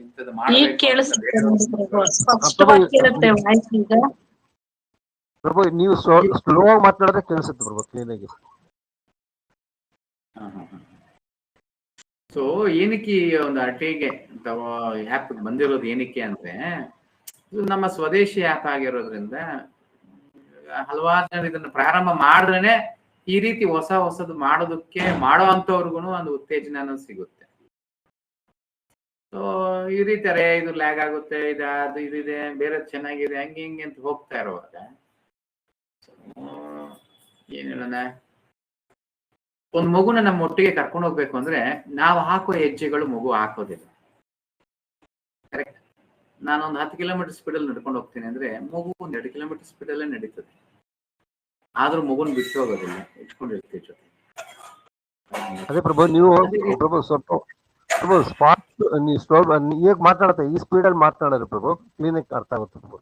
ಇಂಥದ್ದು ಈಗ ಮಾಡಬೇಕು ಅಂತ ಕೇಳಿಸುತ್ತೆ ಬೇರೆ ನೋಡಿ ಪ್ರಭು, ಸ್ಪಷ್ಟವಾಗಿ ಕೇಳುತ್ತೆ ವಾಯ್ಸ್ ಈಗ. ಪ್ರಭು ನೀವು ಸ್ಲೋ ಆಗಿ ಮಾತನಾಡಿದ್ರೆ ಕೇಳಿಸುತ್ತೆ ಪ್ರಭು ಕ್ಲೀನ್ ಆಗಿ. ಸೊ ಏನಕ್ಕೆ ಈ ಒಂದು ಅಟೆಗೆ ಅಥವಾ ಆ್ಯಪ್ ಬಂದಿರೋದು ಏನಕ್ಕೆ ಅಂದ್ರೆ ಇದು ನಮ್ಮ ಸ್ವದೇಶಿ ಆ್ಯಪ್ ಆಗಿರೋದ್ರಿಂದ ಹಲವಾರು ಜನ ಇದನ್ನ ಪ್ರಾರಂಭ ಮಾಡಿದ್ರೇನೆ ಈ ರೀತಿ ಹೊಸದು ಮಾಡೋದಕ್ಕೆ ಮಾಡೋ ಅಂಥವ್ರಿಗೂ ಒಂದು ಉತ್ತೇಜನ ಸಿಗುತ್ತೆ. ಸೊ ಈ ರೀತಿ ಇದು ಲ್ಯಾಗ್ ಆಗುತ್ತೆ, ಅದು ಇದಿದೆ, ಬೇರೆ ಚೆನ್ನಾಗಿದೆ, ಹಂಗೆ ಹಿಂಗೆ ಅಂತ ಹೋಗ್ತಾ ಇರುವಾಗ ಏನ್ ಹೇಳೋಣ, ಒಂದು ಮಗುನ ನಮ್ಮ ಒಟ್ಟಿಗೆ ಕರ್ಕೊಂಡು ಹೋಗ್ಬೇಕು ಅಂದ್ರೆ ನಾವು ಹಾಕೋ ಹೆಜ್ಜೆಗಳು ಮಗು ಹಾಕೋದಿಲ್ಲ. ಕರೆಕ್ಟ್. ನಾನೊಂದು 10 ಕಿಲೋಮೀಟರ್ ಸ್ಪೀಡಲ್ಲಿ ನಡ್ಕೊಂಡು ಹೋಗ್ತೀನಿ ಅಂದ್ರೆ ಮಗು 2 ಕಿಲೋಮೀಟರ್ ಸ್ಪೀಡಲ್ಲೇ ನಡೀತದೆ. ಆದ್ರೂ ಮಗುನ್ ಬಿಟ್ಟು ಹೋಗೋದಿಲ್ಲ, ಇಟ್ಕೊಂಡಿರ್ತೀವಿ ಜೊತೆ. ಅದೇ ಪ್ರಭು ನೀವು ಪ್ರಭು ಸ್ವಲ್ಪ ಪ್ರಭು ನೀವು ಸ್ಲೋ ಈಗ ಮಾತಾಡುತ್ತೆ ಈ ಸ್ಪೀಡಲ್ಲಿ ಮಾತನಾಡಿದ್ರೆ ಪ್ರಭು ಕ್ಲೀನ್ ಆಗಿ ಅರ್ಥ ಆಗುತ್ತೆ ಪ್ರಭು,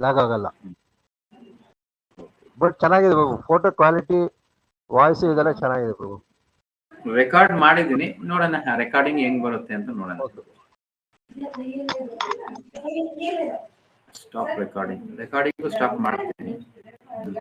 ಲ್ಯಾಗ್ ಆಗಲ್ಲ. ಬಟ್ ಚೆನ್ನಾಗಿದೆ ಪ್ರಭು, ಫೋಟೋ ಕ್ವಾಲಿಟಿ ವಾಯ್ಸ್ ಇದೆಲ್ಲ ಚೆನ್ನಾಗಿದೆ ಪ್ರಭು. ರೆಕಾರ್ಡ್ ಮಾಡಿದ್ದೀನಿ, ನೋಡೋಣ ರೆಕಾರ್ಡಿಂಗ್ ಹೆಂಗ್ ಬರುತ್ತೆ ಅಂತ ನೋಡೋಣ. ಸ್ಟಾಪ್ ರೆಕಾರ್ಡಿಂಗ್ ಸ್ಟಾಪ್ ಮಾಡ್ತೀನಿ.